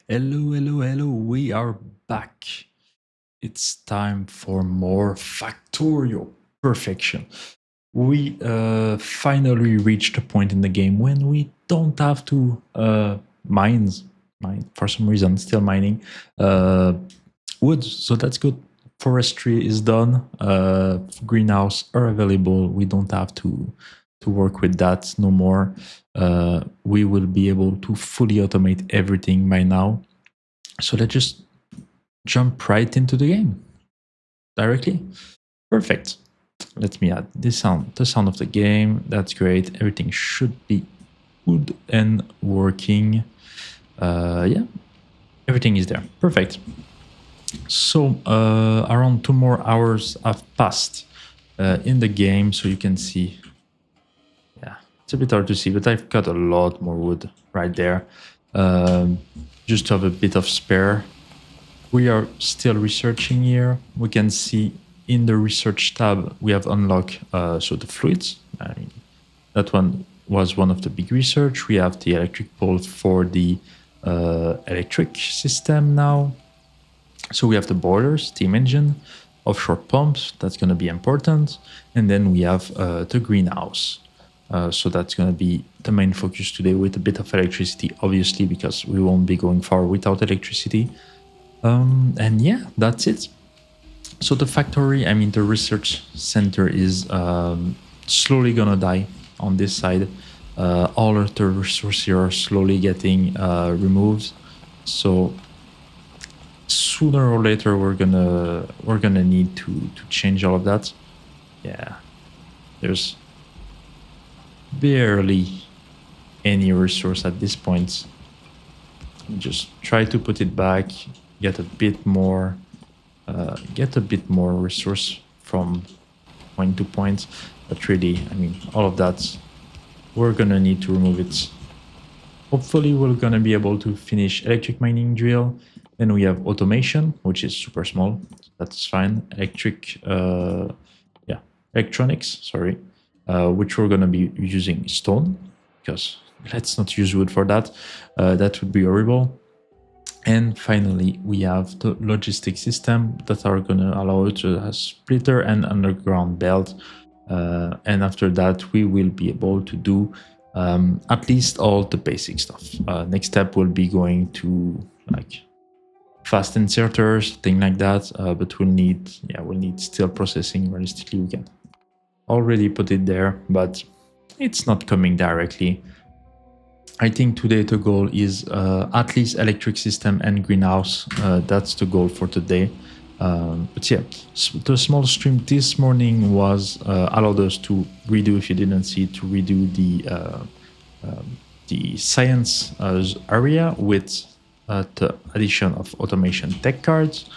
Hello, hello, hello. We are back. It's time for more Factorio perfection. We finally reached a point in the game when we don't have to mine for some reason, still mining uh, wood. So that's good. Forestry is done. Greenhouse are available. We don't have to work with that no more. We will be able to fully automate everything by now. So let's just jump right into the game directly. Perfect. Let me add this sound, the sound of the game. That's great. Everything should be good and working. Yeah, everything is there. Perfect. So around 2 more hours have passed in the game, so you can see. Yeah, it's a bit hard to see, but I've got a lot more wood right there, just to have a bit of spare. We are still researching here. We can see in the research tab we have unlocked so the fluids. I mean, that one was one of the big research. We have the electric pole for the electric system now. So we have the boilers, steam engine, offshore pumps. That's going to be important, and then we have the greenhouse. So that's going to be the main focus today, with a bit of electricity, obviously, because we won't be going far without electricity. And yeah, that's it. So the factory, I mean the research center, is slowly gonna die on this side. All of the resources are slowly getting removed. So sooner or later we're gonna need to change all of that. Yeah, there's barely any resource at this point. Just try to put it back, get a bit more resource from point to point. But really, I mean, all of that, we're gonna need to remove it. Hopefully we're gonna be able to finish electric mining drill. Then we have automation, which is super small. That's fine. Electronics, sorry, which we're gonna be using stone, because let's not use wood for that. That would be horrible. And finally, we have the logistic system that are going to allow us to have splitter and underground belt. And after that, we will be able to do at least all the basic stuff. Next step will be going to like fast inserters, thing like that. But we'll need steel processing. Realistically, we can already put it there, but it's not coming directly. I think today the goal is at least electric system and greenhouse. That's the goal for today. But yeah, the small stream this morning was allowed us to redo, if you didn't see, to redo the science area with the addition of automation tech cards.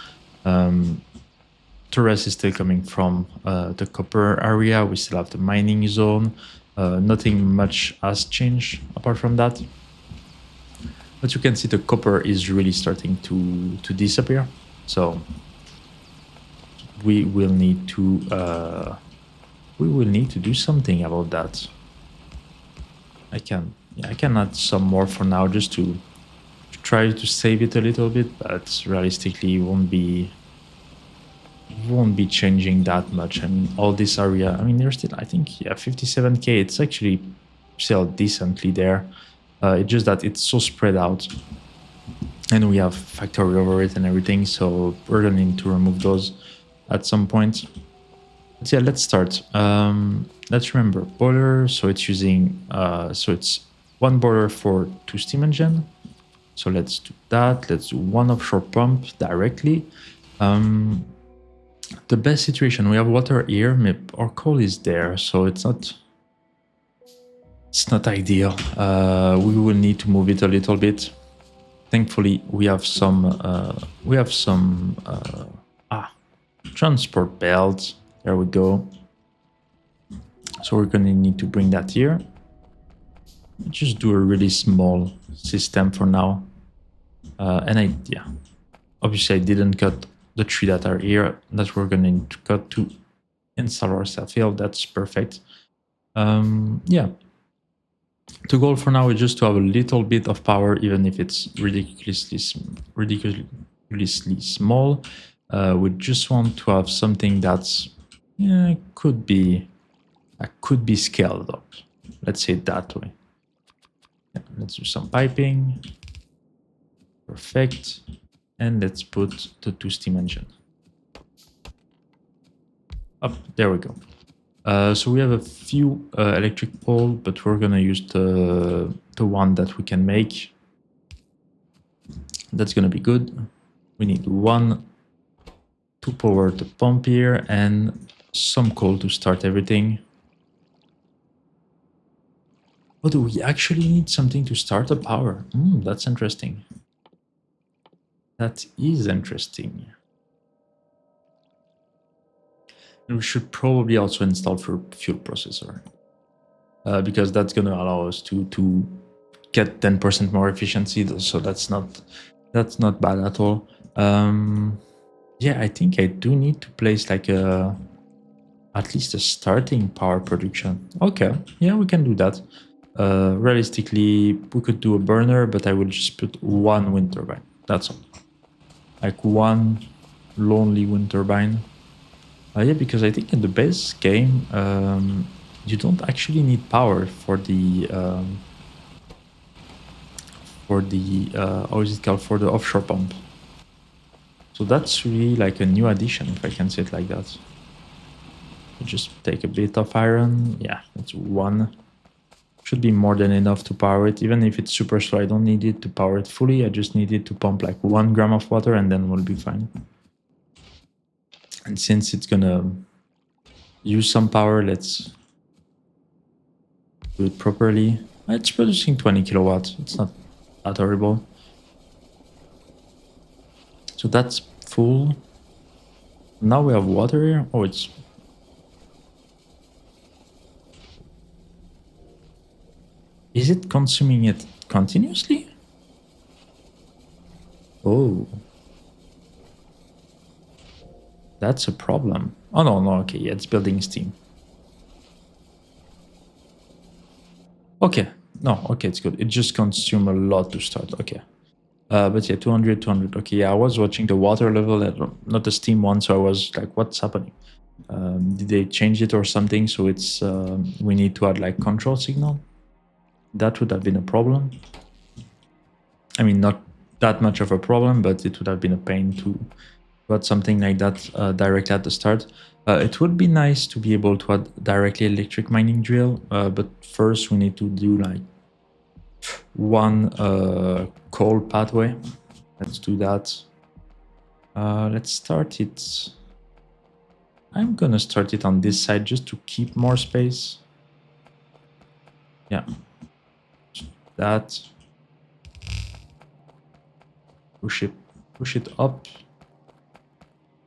The rest is still coming from the copper area. We still have the mining zone. Nothing much has changed apart from that. But you can see the copper is really starting to disappear. So we will need to do something about that. I can add some more for now, just to try to save it a little bit, but realistically won't be changing that much. I mean, all this area, I mean, there's still, I think, yeah, 57k. It's actually still decently there. It's just that it's so spread out, and we have factory over it and everything, so we're gonna need to remove those at some point. But yeah, let's start. Let's remember boiler. So it's using so it's one boiler for 2 steam engine. So let's do that. Let's do 1 offshore pump directly. The best situation, we have water here. Our coal is there, so it's not ideal. We will need to move it a little bit. Thankfully, we have some transport belts. There we go. So we're going to need to bring that here. Just do a really small system for now. Obviously I didn't cut the tree that are here, that we're going to need to cut to install our self-heal. That's perfect. Yeah. The goal for now is just to have a little bit of power, even if it's ridiculously small. We just want to have something that's could be scaled up. Let's say it that way. Yeah, let's do some piping. Perfect. And let's put the 2 steam engine. Up, there we go. So we have a few electric pole, but we're gonna use the one that we can make. That's gonna be good. We need one to power the pump here and some coal to start everything. Oh, do we actually need something to start the power? That's interesting. That is interesting. And we should probably also install for fuel processor. Because that's going to allow us to get 10% more efficiency. So that's not bad at all. Yeah, I think I do need to place like at least a starting power production. Okay, yeah, we can do that. Realistically, we could do a burner, but I will just put one wind turbine. That's all. Like one lonely wind turbine. Yeah, because I think in the base game, you don't actually need power for the how is it called, for the offshore pump. So that's really like a new addition, if I can say it like that. Just take a bit of iron. Yeah, that's one. Should be more than enough to power it. Even if it's super slow, I don't need it to power it fully. I just need it to pump like 1 gram of water and then we'll be fine. And since it's gonna use some power, let's do it properly. It's producing 20 kilowatts. It's not that horrible. So that's full. Now we have water here. Oh, it's... Is it consuming it continuously? Oh. That's a problem. Oh, no, okay, yeah, it's building steam. Okay, no, okay, it's good. It just consumes a lot to start, okay. But yeah, 200, 200. Okay, yeah, I was watching the water level, not the steam one, so I was like, what's happening? Did they change it or something? So it's we need to add like control signal. That would have been a problem. I mean, not that much of a problem, but it would have been a pain to add something like that directly at the start. It would be nice to be able to add directly electric mining drill, but first we need to do like one coal pathway. Let's do that. Let's start it. I'm gonna start it on this side just to keep more space. Yeah. That. Push it up.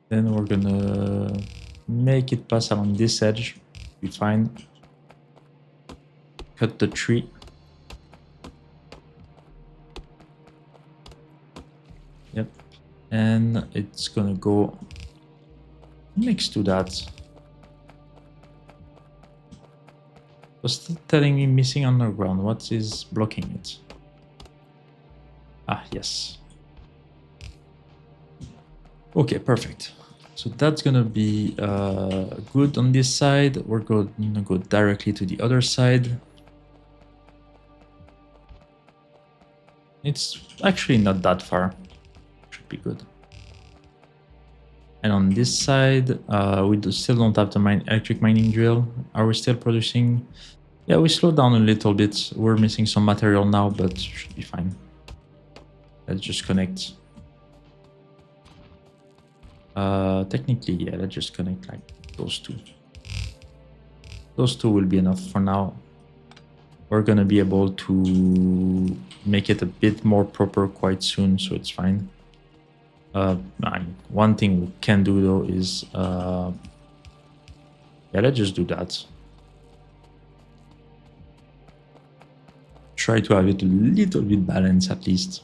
Then we're gonna make it pass along this edge. Be fine. Cut the tree. Yep. And it's gonna go next to that. Was still telling me missing underground. What is blocking it? Ah, yes. Okay, perfect. So that's gonna be good on this side. We're gonna go directly to the other side. It's actually not that far. Should be good. And on this side, we still don't have the electric mining drill. Are we still producing? Yeah, we slowed down a little bit. We're missing some material now, but should be fine. Let's just connect. Technically, yeah, let's just connect like those two. Those two will be enough for now. We're gonna be able to make it a bit more proper quite soon, so it's fine. One thing we can do though is yeah, let's just do that. Try to have it a little bit balanced at least.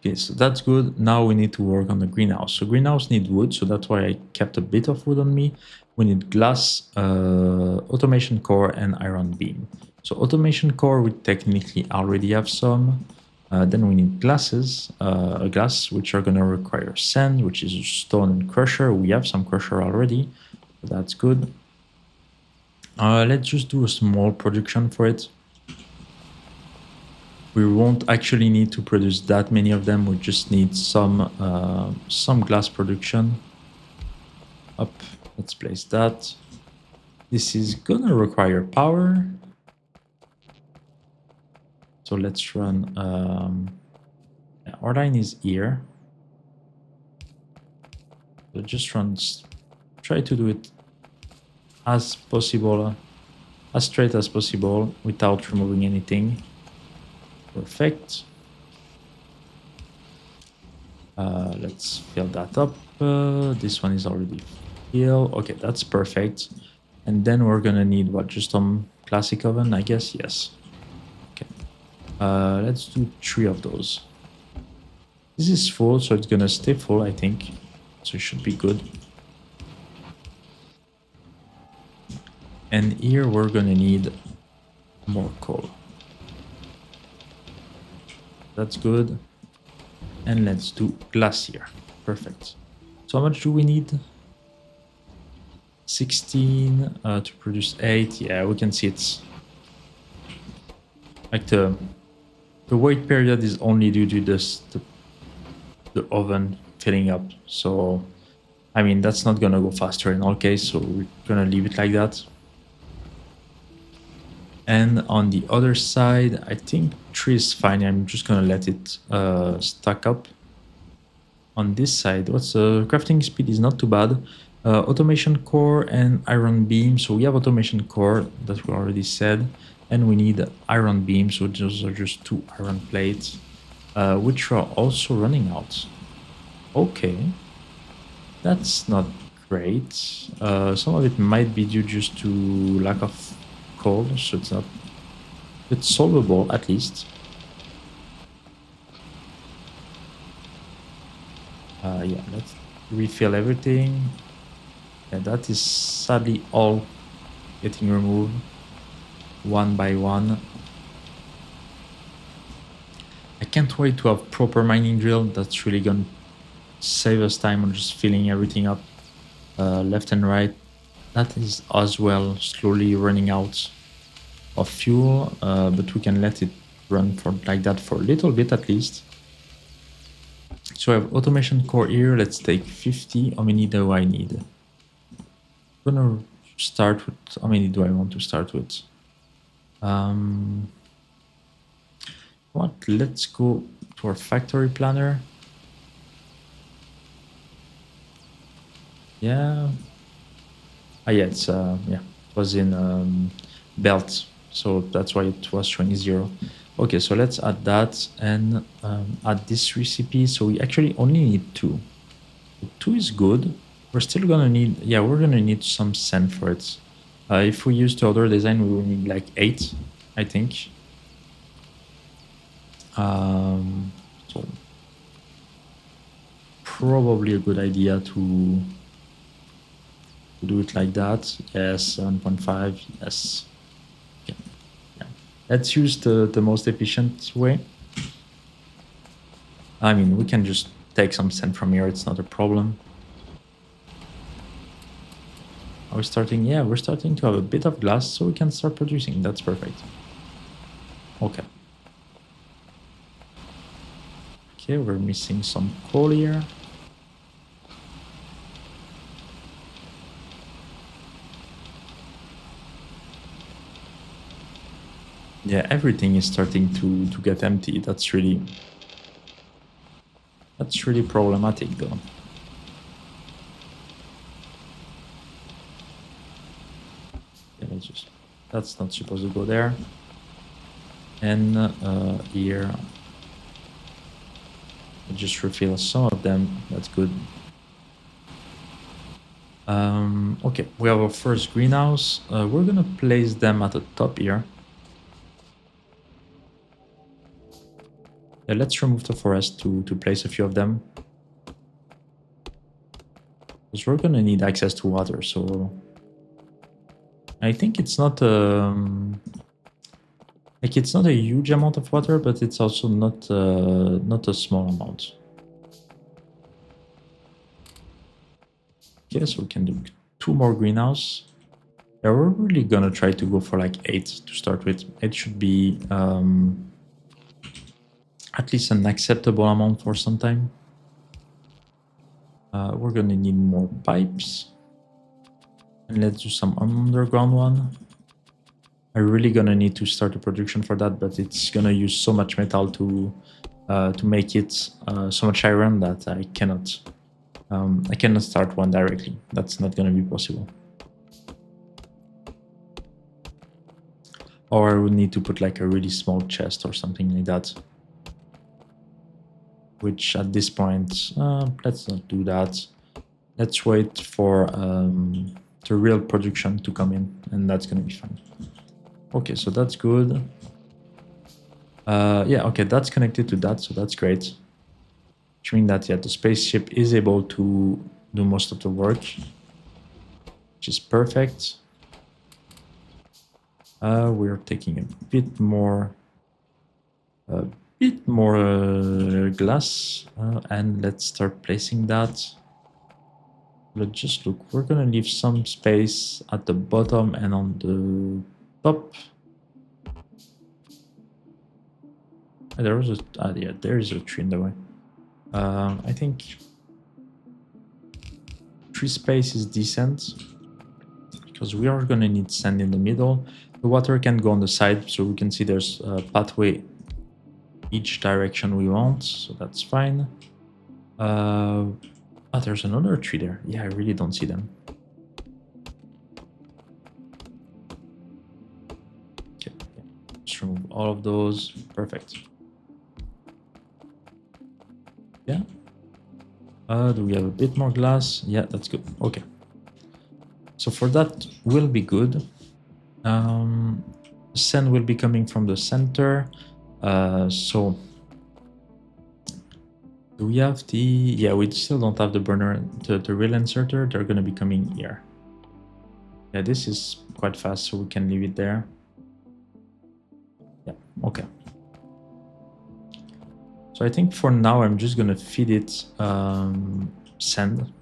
Okay, so that's good. Now we need to work on the greenhouse. So greenhouse need wood, so that's why I kept a bit of wood on me. We need glass, automation core, and iron beam. So automation core, we technically already have some. Then we need glasses, glass, which are gonna require sand, which is stone and crusher. We have some crusher already, so that's good. Let's just do a small production for it. We won't actually need to produce that many of them. We just need some glass production. Up, let's place that. This is gonna require power. So let's run. Our line is here. So just run. Try to do it as possible, as straight as possible, without removing anything. Perfect. Let's fill that up. This one is already filled. Okay, that's perfect. And then we're gonna need what? Just some classic oven, I guess. Yes. Okay. Let's do 3 of those. This is full, so it's gonna stay full, I think. So it should be good. And here we're gonna need more coal. That's good. And let's do glass here. Perfect. So how much do we need? 16 to produce 8. Yeah, we can see it's like the wait period is only due to this the oven filling up. So I mean, that's not gonna go faster in all case, so we're gonna leave it like that. And on the other side, I think 3 is fine. I'm just gonna let it stack up. On this side, what's the crafting speed is not too bad. Automation core and iron beam. So we have automation core that we already said, and we need iron beam. So those are just 2 iron plates, which are also running out. Okay, that's not great. Some of it might be due just to lack of coal, so it's solvable at least. Yeah, let's refill everything. And that is sadly all getting removed one by one. I can't wait to have proper mining drill. That's really gonna save us time on just filling everything up left and right. That is as well slowly running out of fuel, but we can let it run for like that for a little bit at least. So I have automation core here. Let's take 50. How many do I need? I'm gonna start with, how many do I want to start with? What? Let's go to our factory planner. Yeah. Ah, yeah, it's yeah, it was in belt, so that's why it was showing 0. Okay, so let's add that and add this recipe. So we actually only need 2. 2 is good. We're still gonna need, yeah, we're gonna need some sand for it. If we use the other design, we will need like 8, I think. So probably a good idea to do it like that. Yes, 7.5. Yes. Okay. Yeah. Let's use the most efficient way. I mean, we can just take some sand from here. It's not a problem. Are we starting? Yeah, we're starting to have a bit of glass, so we can start producing. That's perfect. Okay. Okay, we're missing some coal here. Yeah, everything is starting to get empty. That's really problematic though. Yeah, that's not supposed to go there. And here, I just refill some of them. That's good. Okay, we have our first greenhouse. We're gonna place them at the top here. Yeah, let's remove the forest to place a few of them. Because we're gonna need access to water, so I think it's not like it's not a huge amount of water, but it's also not a small amount. Okay, so we can do 2 more greenhouse. Yeah, we're really gonna try to go for like 8 to start with. It should be at least an acceptable amount for some time. We're gonna need more pipes. And let's do some underground one. I'm really gonna need to start a production for that, but it's gonna use so much metal to make it so much iron that I cannot start one directly. That's not gonna be possible. Or I would need to put like a really small chest or something like that. Which at this point, let's not do that. Let's wait for the real production to come in, and that's gonna be fine. Okay, so that's good. Yeah, okay, that's connected to that, so that's great. Which means that, yeah, the spaceship is able to do most of the work, which is perfect. We're taking a bit more glass, and let's start placing that. Let's just look. We're gonna leave some space at the bottom and on the top. There was a yeah, there is a tree in the way. I think tree space is decent because we are gonna need sand in the middle. The water can go on the side, so we can see there's a pathway each direction we want, so that's fine. Oh, there's another tree there. Yeah, I really don't see them. Okay, just remove all of those. Perfect. Yeah. Do we have a bit more glass? Yeah, that's good. Okay. So for that will be good. Sand will be coming from the center. So do we have the... Yeah, we still don't have the burner, the real inserter. They're going to be coming here. Yeah, this is quite fast, so we can leave it there. Yeah, okay. So I think for now, I'm just going to feed it sand.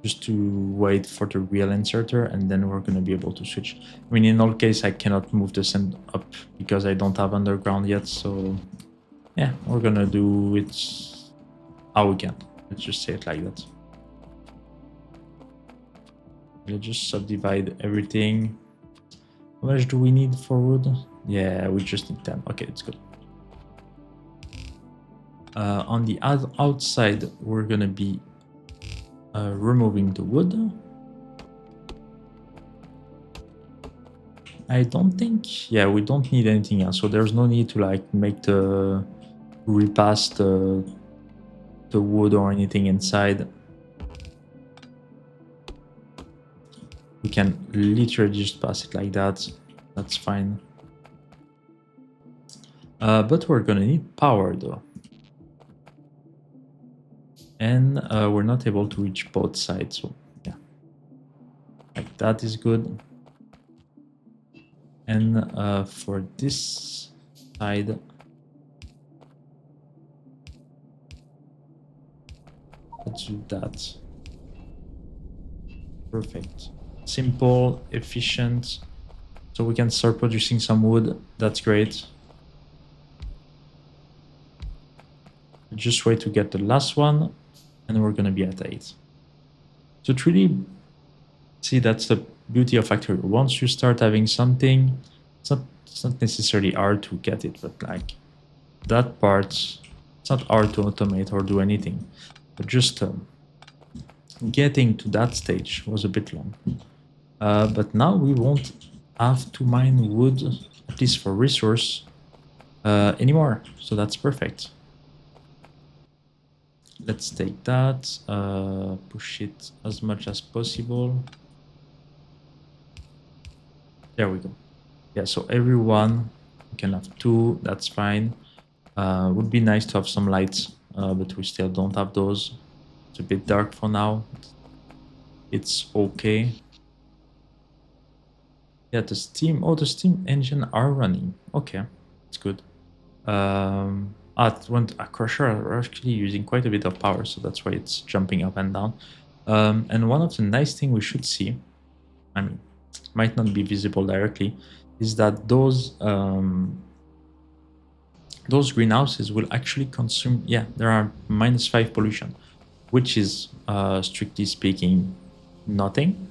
Just to wait for the real inserter, and then we're going to be able to switch. I mean, in all case, I cannot move the sand up because I don't have underground yet, so yeah, we're going to do it how we can. Let's just say it like that. Let's just subdivide everything. How much do we need for wood? Yeah, we just need 10. Okay, it's good. On the outside, we're going to be removing the wood. I don't think... Yeah, we don't need anything else, so there's no need to like make the repass the wood or anything inside. We can literally just pass it like that. That's fine. But we're gonna need power though. And we're not able to reach both sides, so yeah. Like that is good. And for this side, let's do that. Perfect. Simple, efficient. So we can start producing some wood. That's great. Just wait to get the last one, and we're gonna be at 8. So it's really... See, that's the beauty of Factorio. Once you start having something, it's not necessarily hard to get it, but like that part, it's not hard to automate or do anything. But just getting to that stage was a bit long. But now we won't have to mine wood, at least for resource, anymore. So that's perfect. Let's take that, push it as much as possible. There we go. Yeah, so everyone can have 2, that's fine. Would be nice to have some lights, but we still don't have those. It's a bit dark for now. It's okay. Yeah, the steam engine are running. Okay, it's good. A crusher are actually using quite a bit of power, so that's why it's jumping up and down. And one of the nice thing we should see, I mean, might not be visible directly, is that those greenhouses will actually consume. Yeah, there are -5 pollution, which is strictly speaking nothing.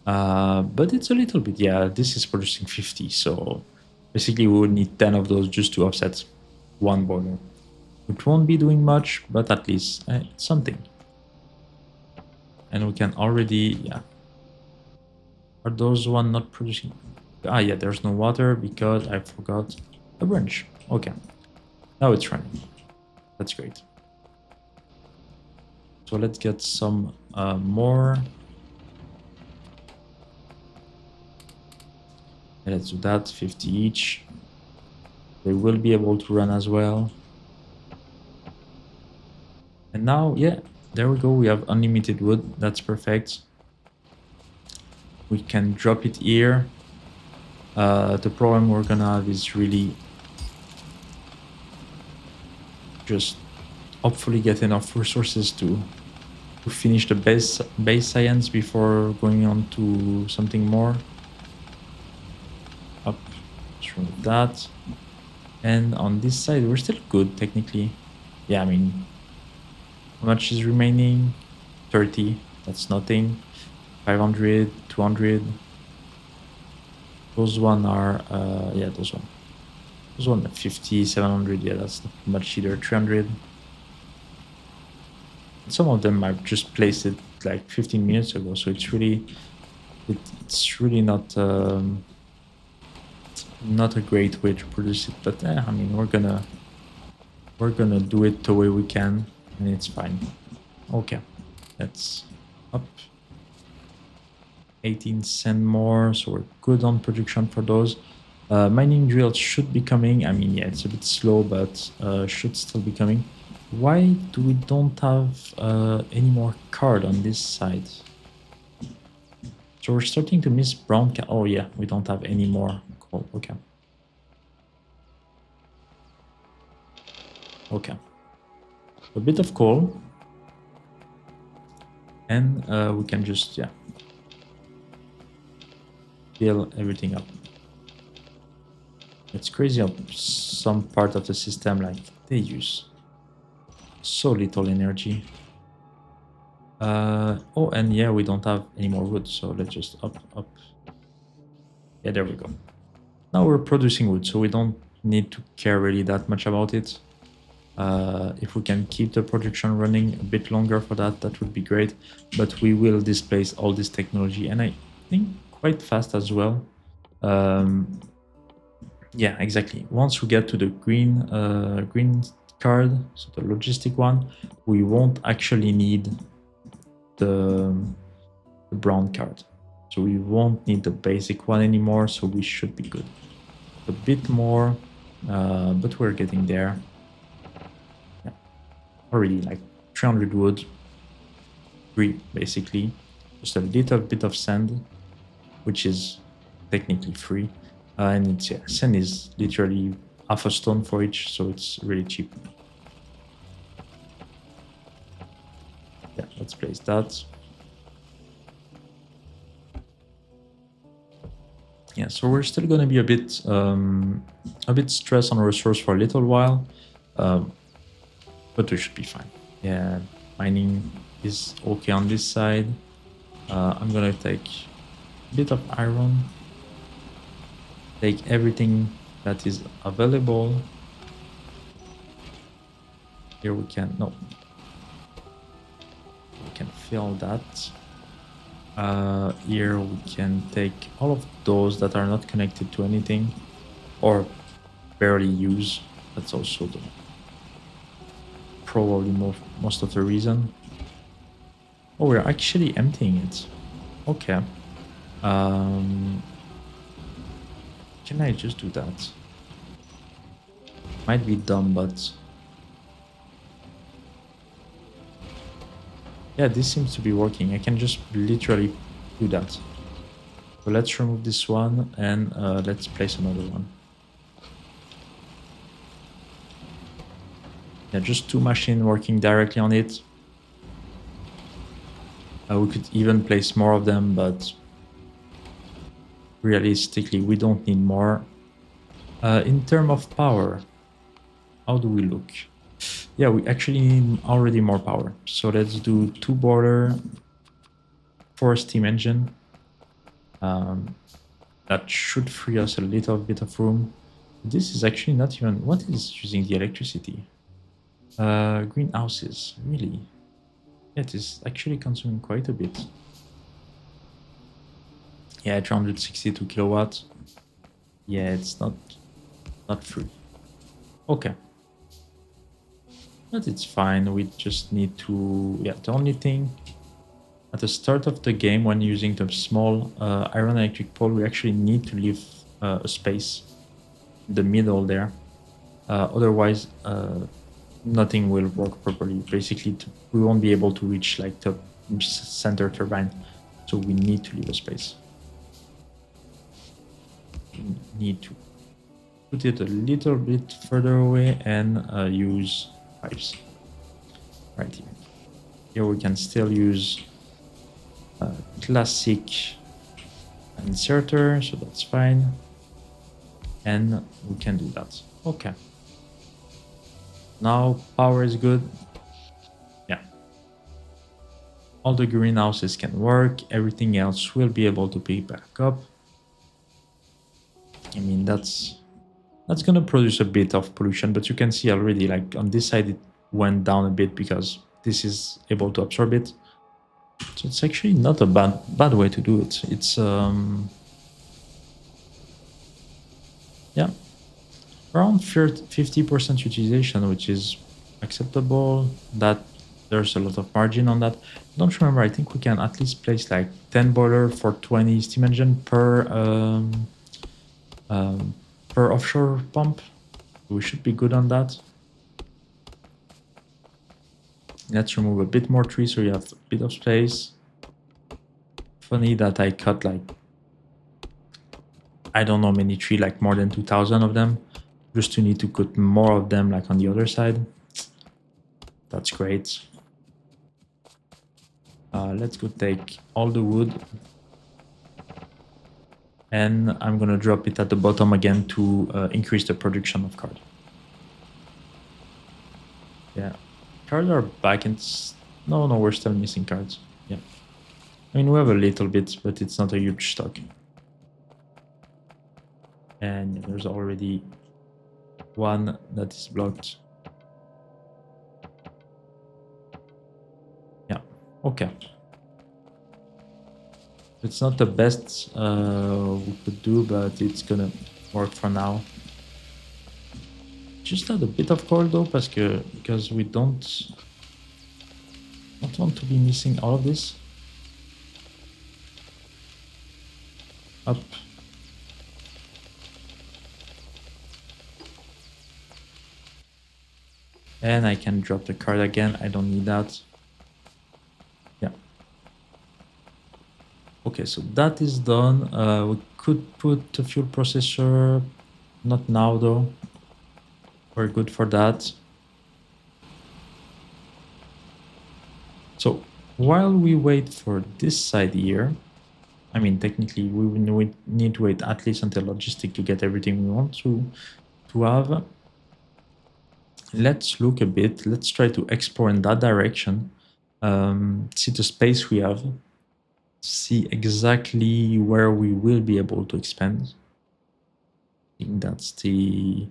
But it's a little bit. Yeah, this is producing 50, so basically we would need 10 of those just to offset one boiler. It won't be doing much, but at least it's something. And we can already, yeah. Are those one not producing? Ah, yeah, there's no water because I forgot a branch. Okay, now it's running. That's great. So let's get some more. Let's do that, 50 each. They will be able to run as well. And now, yeah, there we go. We have unlimited wood. That's perfect. We can drop it here. The problem we're gonna have is really just hopefully get enough resources to finish the base science before going on to something more. Up, through that. And on this side, we're still good technically. Yeah, I mean, how much is remaining? 30. That's nothing. 500, 200. Those one are, yeah, those one. Those one 50, 700. Yeah, that's not much either. 300. Some of them I've just placed it like 15 minutes ago, so it's really, it's really not not a great way to produce it. But I mean, we're gonna do it the way we can, and it's fine. Okay, that's up. 18 cents more, so we're good on production for those. Mining drills should be coming. I mean, yeah, it's a bit slow, but should still be coming. Why do we don't have any more card on this side? So we're starting to miss brown card. Oh yeah, we don't have any more coal. Okay. Okay. A bit of coal. And we can just, yeah, fill everything up. It's crazy how some part of the system, like, they use so little energy. Oh, and yeah, we don't have any more wood, so let's just up. Yeah, there we go. Now we're producing wood, so we don't need to care really that much about it. If we can keep the production running a bit longer for that, that would be great. But we will displace all this technology, and I think quite fast as well. Yeah, exactly. Once we get to the green card, so the logistic one, we won't actually need the brown card. So we won't need the basic one anymore, so we should be good. A bit more, but we're getting there. Yeah. Already like 300 wood, 3 basically. Just a little bit of sand, which is technically free. And it's, yeah, sand is literally half a stone for each, so it's really cheap. Yeah, let's place that. Yeah, so we're still going to be a bit stressed on resource for a little while, but we should be fine. Yeah, mining is okay on this side. I'm gonna take a bit of iron, take everything that is available. Here we can, no, we can fill that. Here we can take all of those that are not connected to anything or barely use. That's also the probably most of the reason. Oh, we're actually emptying it. Okay. Can I just do that? Might be dumb, but yeah, this seems to be working. I can just literally do that. So let's remove this one and let's place another one. Yeah, just two machines working directly on it. We could even place more of them, but realistically, we don't need more. In terms of power, how do we look? Yeah, we actually need already more power. So let's do 2 boiler, 4 steam engine. That should free us a little bit of room. This is actually not even... What is using the electricity? Greenhouses, really? Yeah, it is actually consuming quite a bit. Yeah, 362 kilowatts. Yeah, it's not free. Okay. But it's fine. We just need to... Yeah, the only thing... At the start of the game, when using the small iron electric pole, we actually need to leave a space in the middle there. Otherwise, nothing will work properly. Basically, we won't be able to reach like the center turbine. So we need to leave a space. We need to put it a little bit further away and use pipes right here. Here we can still use classic inserter, so that's fine. And we can do that. Okay. Now power is good. Yeah. All the greenhouses can work. Everything else will be able to pick back up. I mean, that's going to produce a bit of pollution, but you can see already, like on this side, it went down a bit because this is able to absorb it. So it's actually not a bad way to do it. It's yeah, around 50% utilization, which is acceptable. That there's a lot of margin on that. Don't remember. I think we can at least place like 10 boiler for 20 steam engine per offshore pump. We should be good on that. Let's remove a bit more trees so you have a bit of space. Funny that I cut like, I don't know many trees, like more than 2,000 of them, just to need to cut more of them like on the other side. That's great. Let's go take all the wood. And I'm gonna drop it at the bottom again to increase the production of card. Yeah, cards are back and... No, we're still missing cards. Yeah. I mean, we have a little bit, but it's not a huge stock. And there's already one that is blocked. Yeah, okay. It's not the best we could do, but it's gonna work for now. Just add a bit of coal though, because we don't want to be missing all of this. Up. And I can drop the card again. I don't need that. Yeah. Okay, so that is done. We could put the fuel processor. Not now though. We're good for that. So while we wait for this side here, I mean, technically we need to wait at least until logistic to get everything we want to have. Let's look a bit. Let's try to explore in that direction. See the space we have. See exactly where we will be able to expand. I think that's the...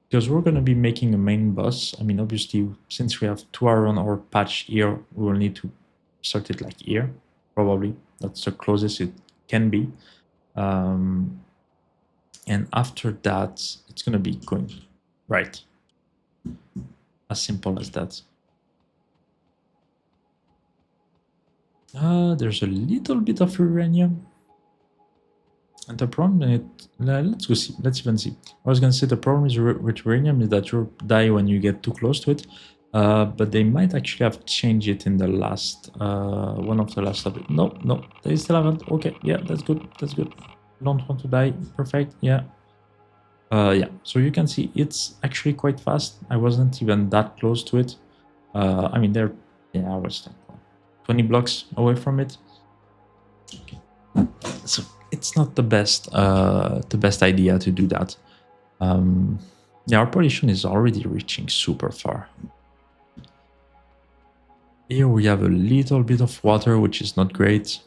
Because we're going to be making a main bus. I mean, obviously, since we have 2 hours on our patch here, we will need to start it like here, probably. That's the closest it can be. And after that, it's going to be going right. As simple as that. There's a little bit of uranium. And the problem let's go see. Let's even see. I was gonna say the problem is with uranium is that you die when you get too close to it. But they might actually have changed it in the last one of the last updates. No, no, they still haven't. Okay, yeah, that's good. That's good. Don't want to die. Perfect. Yeah. Yeah. So you can see it's actually quite fast. I wasn't even that close to it. I mean, there. Yeah, I was like 20 blocks away from it. So it's not the best idea to do that. Yeah, our pollution is already reaching super far. Here we have a little bit of water, which is not great.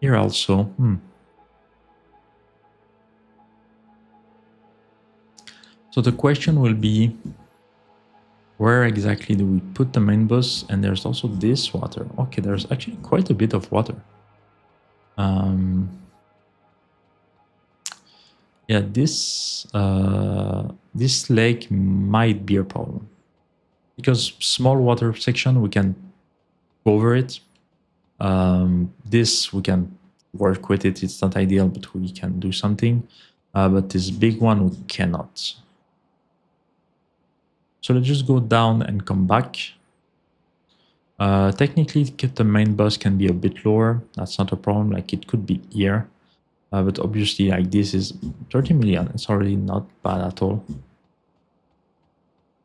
Here also, So the question will be, where exactly do we put the main bus? And there's also this water. Okay, there's actually quite a bit of water. Yeah, this lake might be a problem. Because small water section, we can go over it. This, we can work with it. It's not ideal, but we can do something. But this big one, we cannot. So let's just go down and come back. Technically, the main bus can be a bit lower. That's not a problem. Like, it could be here. But obviously, like, this is 30 million. It's already not bad at all.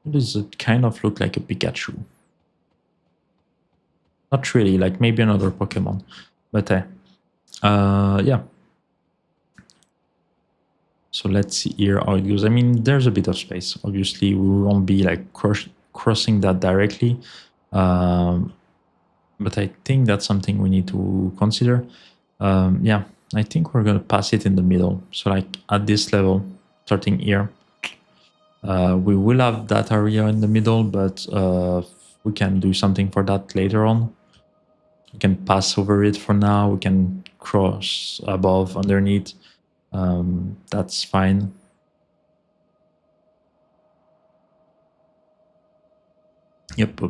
Does it kind of look like a Pikachu? Not really, like maybe another Pokemon. But yeah. So let's see here how it goes. I mean, there's a bit of space. Obviously, we won't be like crossing that directly. But I think that's something we need to consider. Yeah, I think we're going to pass it in the middle. So like at this level, starting here, we will have that area in the middle, but we can do something for that later on. We can pass over it for now. We can cross above, underneath. That's fine. Yep.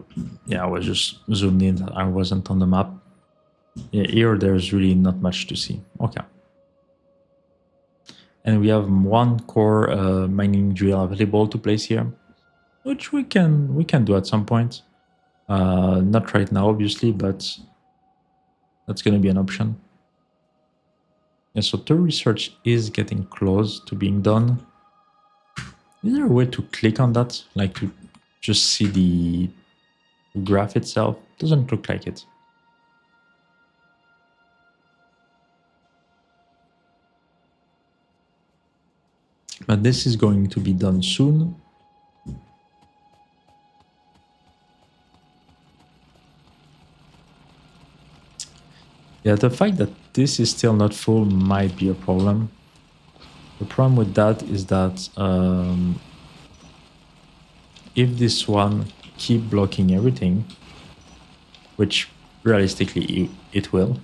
Yeah, I was just zoomed in. I wasn't on the map. Yeah, here there's really not much to see. Okay. And we have one core mining drill available to place here, which we can do at some point. Not right now, obviously, but that's going to be an option. Yeah, so the research is getting close to being done. Is there a way to click on that, like to just see the graph itself? Doesn't look like it. But this is going to be done soon. Yeah, the fact that this is still not full might be a problem. The problem with that is that if this one keep blocking everything, which realistically it will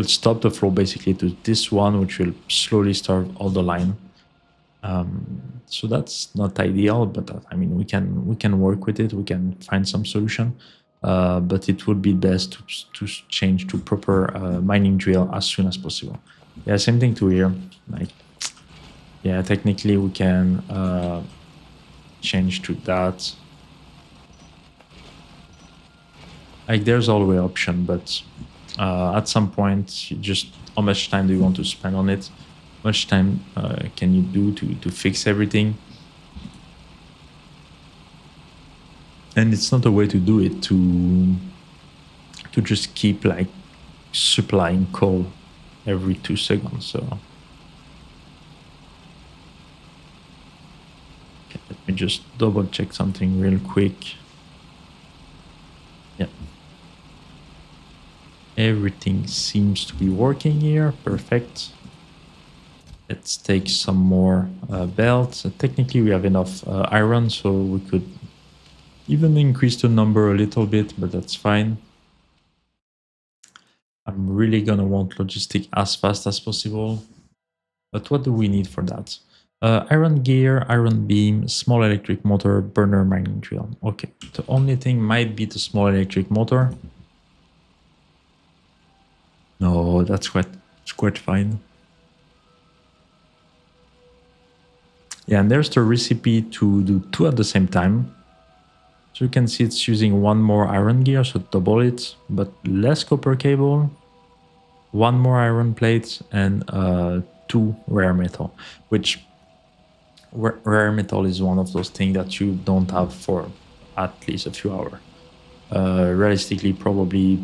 stop the flow basically to this one, which will slowly starve all the line. So that's not ideal, but I mean we can work with it. We can find some solution, but it would be best to change to proper mining drill as soon as possible. Yeah, same thing to here. Like, yeah, technically we can change to that. Like, there's always option, but at some point, just how much time do you want to spend on it? How much time can you do to fix everything? And it's not a way to do it to just keep like supplying coal every 2 seconds. So okay, let me just double check something real quick. Yeah. Everything seems to be working here. Perfect. Let's take some more belts. Technically, we have enough iron, so we could even increase the number a little bit, but that's fine. I'm really gonna want logistic as fast as possible. But what do we need for that? Iron gear, iron beam, small electric motor, burner mining drill. Okay, the only thing might be the small electric motor. No, that's quite fine. Yeah, and there's the recipe to do 2 at the same time. So you can see it's using 1 more iron gear, so double it, but less copper cable, 1 more iron plate, and 2 rare metal, which rare metal is one of those things that you don't have for at least a few hours. Realistically, probably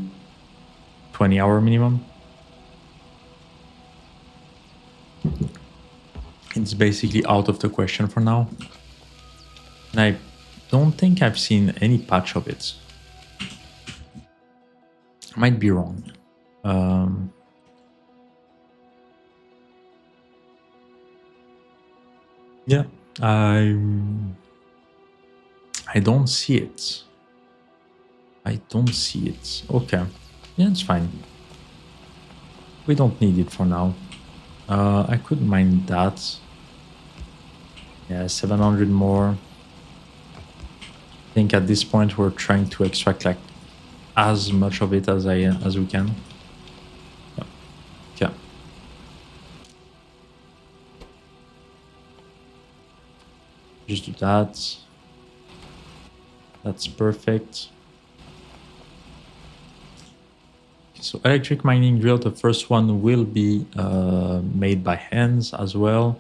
20-hour minimum. It's basically out of the question for now. And I don't think I've seen any patch of it. I might be wrong. Yeah, I don't see it. I don't see it. Okay. Yeah, it's fine. We don't need it for now. I could mine that. Yeah, 700 more. I think at this point we're trying to extract like as much of it as we can. Yeah. Okay. Just do that. That's perfect. So electric mining drill, the first one will be made by hands as well.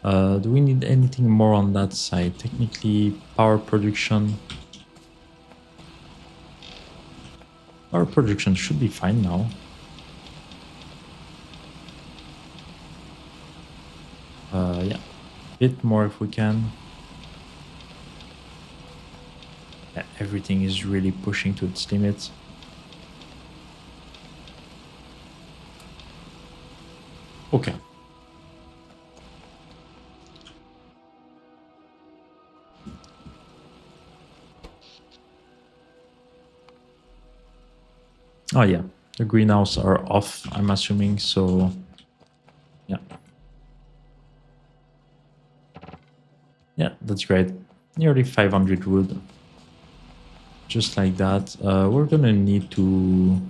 Do we need anything more on that side? Technically, power production. Power production should be fine now. Yeah, a bit more if we can. Yeah, everything is really pushing to its limits. Okay. Oh yeah, the greenhouse are off, I'm assuming, so yeah. Yeah, that's great. Nearly 500 wood. Just like that. We're gonna need to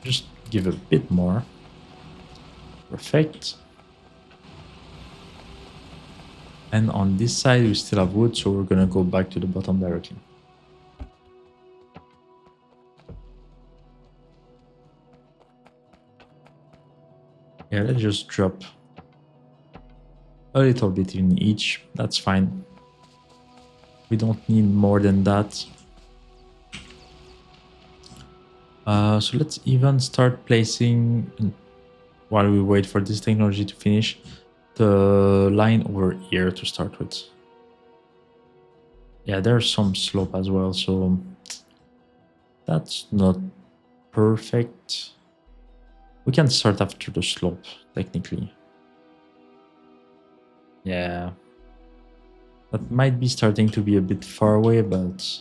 just give a bit more. Perfect. And on this side, we still have wood, so we're gonna go back to the bottom directly. Yeah, let's just drop a little bit in each. That's fine. We don't need more than that. So let's even start placing, while we wait for this technology to finish, the line over here to start with. Yeah, there's some slope as well, so that's not perfect. We can start after the slope, technically. Yeah. That might be starting to be a bit far away, but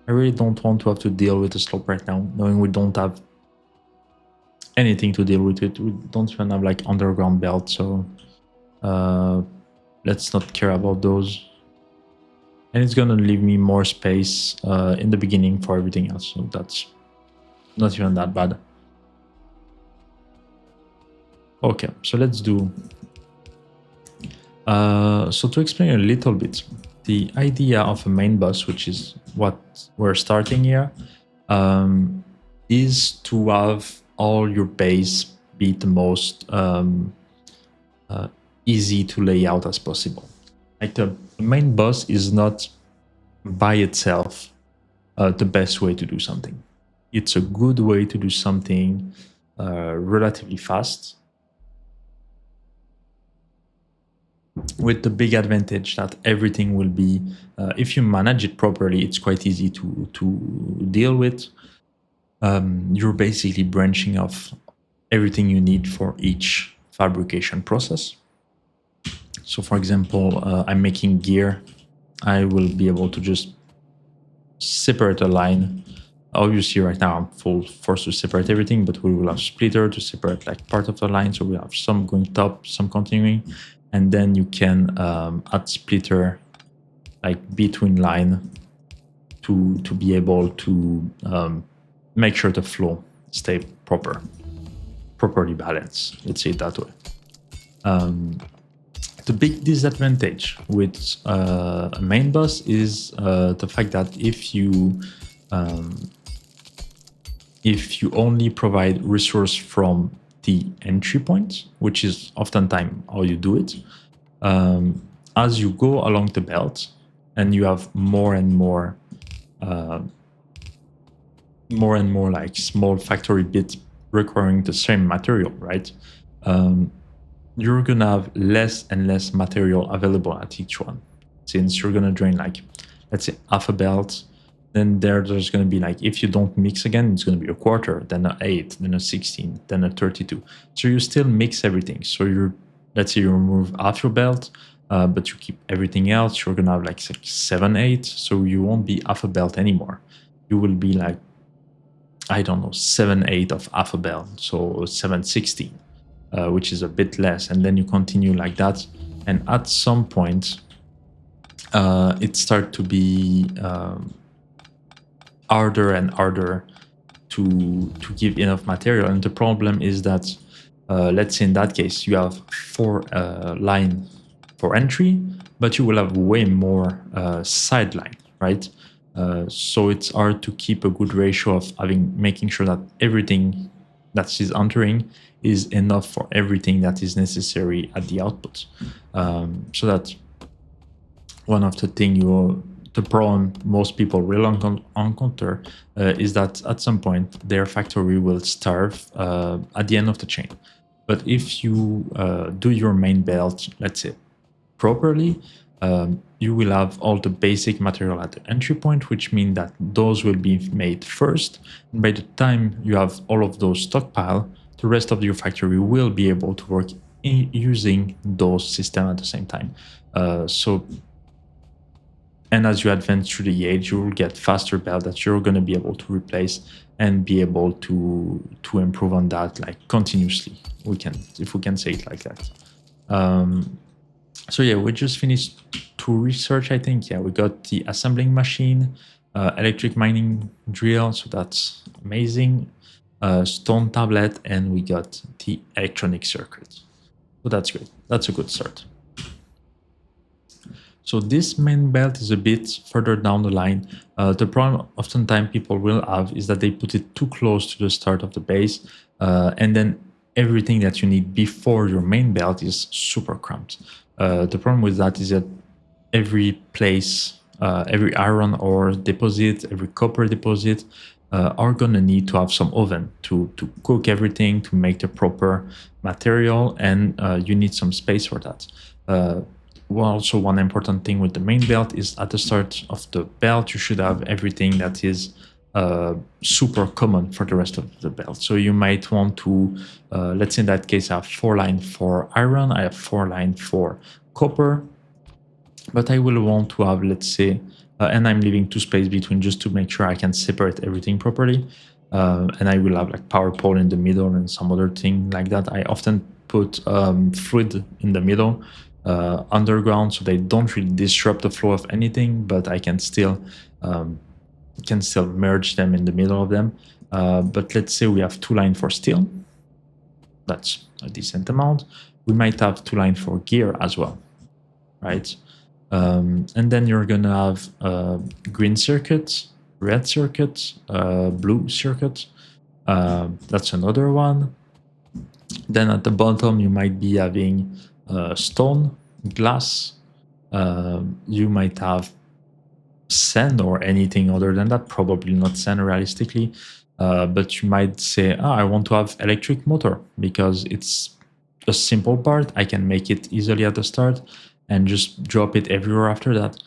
I really don't want to have to deal with the slope right now, knowing we don't have anything to deal with it. We don't even have like underground belt, so let's not care about those. And it's gonna leave me more space in the beginning for everything else, so that's not even that bad. Okay, so let's do... so to explain a little bit, the idea of a main bus, which is what we're starting here, is to have all your base be the most easy to lay out as possible. Like the main bus is not by itself the best way to do something. It's a good way to do something relatively fast, with the big advantage that everything will be, if you manage it properly, it's quite easy to deal with. You're basically branching off everything you need for each fabrication process. So for example, I'm making gear. I will be able to just separate a line. Obviously right now I'm forced to separate everything, but we will have splitter to separate like part of the line. So we have some going top, some continuing, and then you can add splitter like between line to be able to make sure the flow stay properly balanced. Let's say it that way. The big disadvantage with a main boss is the fact that if you only provide resource from the entry point, which is oftentimes how you do it, as you go along the belt and you have more and more like small factory bits requiring the same material, right? You're gonna have less and less material available at each one, since you're gonna drain like, let's say, half a belt. Then there's gonna be like, if you don't mix again, it's gonna be a quarter, then an 8, then a 16, then a 32. So you still mix everything. So let's say you remove half your belt, but you keep everything else. You're gonna have like 7, 8. So you won't be half a belt anymore. You will be like, I don't know, 7, 8 of half a belt, so 7, 16. Which is a bit less, and then you continue like that, and at some point it starts to be harder and harder to give enough material. And the problem is that let's say in that case you have 4 line for entry, but you will have way more sideline, right? So it's hard to keep a good ratio of making sure that everything that is entering is enough for everything that is necessary at the output. So that's one of the things the problem most people will encounter is that at some point their factory will starve at the end of the chain. But if you do your main belt, let's say, properly, you will have all the basic material at the entry point, which means that those will be made first. And by the time you have all of those stockpile, the rest of your factory will be able to work using those systems at the same time. And as you advance through the age, you will get faster belt that you're going to be able to replace and be able to improve on that like continuously. If we can say it like that. So yeah, we just finished 2 research, I think. Yeah, we got the assembling machine, electric mining drill, so that's amazing. Stone tablet, and we got the electronic circuit. So that's great. That's a good start. So this main belt is a bit further down the line. The problem oftentimes people will have is that they put it too close to the start of the base, and then everything that you need before your main belt is super cramped. The problem with that is that every place, every iron ore deposit, every copper deposit are gonna need to have some oven to cook everything, to make the proper material, and you need some space for that. Well, also one important thing with the main belt is at the start of the belt, you should have everything that is super common for the rest of the belt. So you might want to, let's say in that case, I have 4 lines for iron, I have 4 lines for copper, but I will want to have, let's say, and I'm leaving 2 space between just to make sure I can separate everything properly. And I will have like power pole in the middle and some other thing like that. I often put fluid in the middle, underground, so they don't really disrupt the flow of anything, but I can still merge them in the middle of them. But let's say we have 2 lines for steel. That's a decent amount. We might have 2 lines for gear as well, right? And then you're gonna have green circuits, red circuits, blue circuits. That's another one. Then at the bottom you might be having stone, glass. You might have sand or anything other than that. Probably not sand realistically, but you might say, I want to have electric motor because it's a simple part. I can make it easily at the start and just drop it everywhere after that.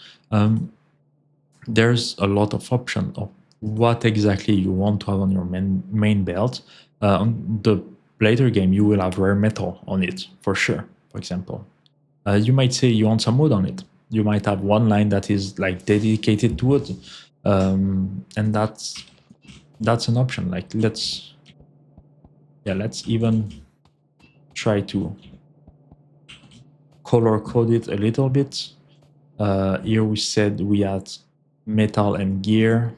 There's a lot of options of what exactly you want to have on your main belt. On the later game, you will have rare metal on it, for sure, for example. You might say you want some wood on it. You might have 1 line that is like dedicated to wood. And that's an option. Like let's even try to color code it a little bit. Here we said we had metal and gear.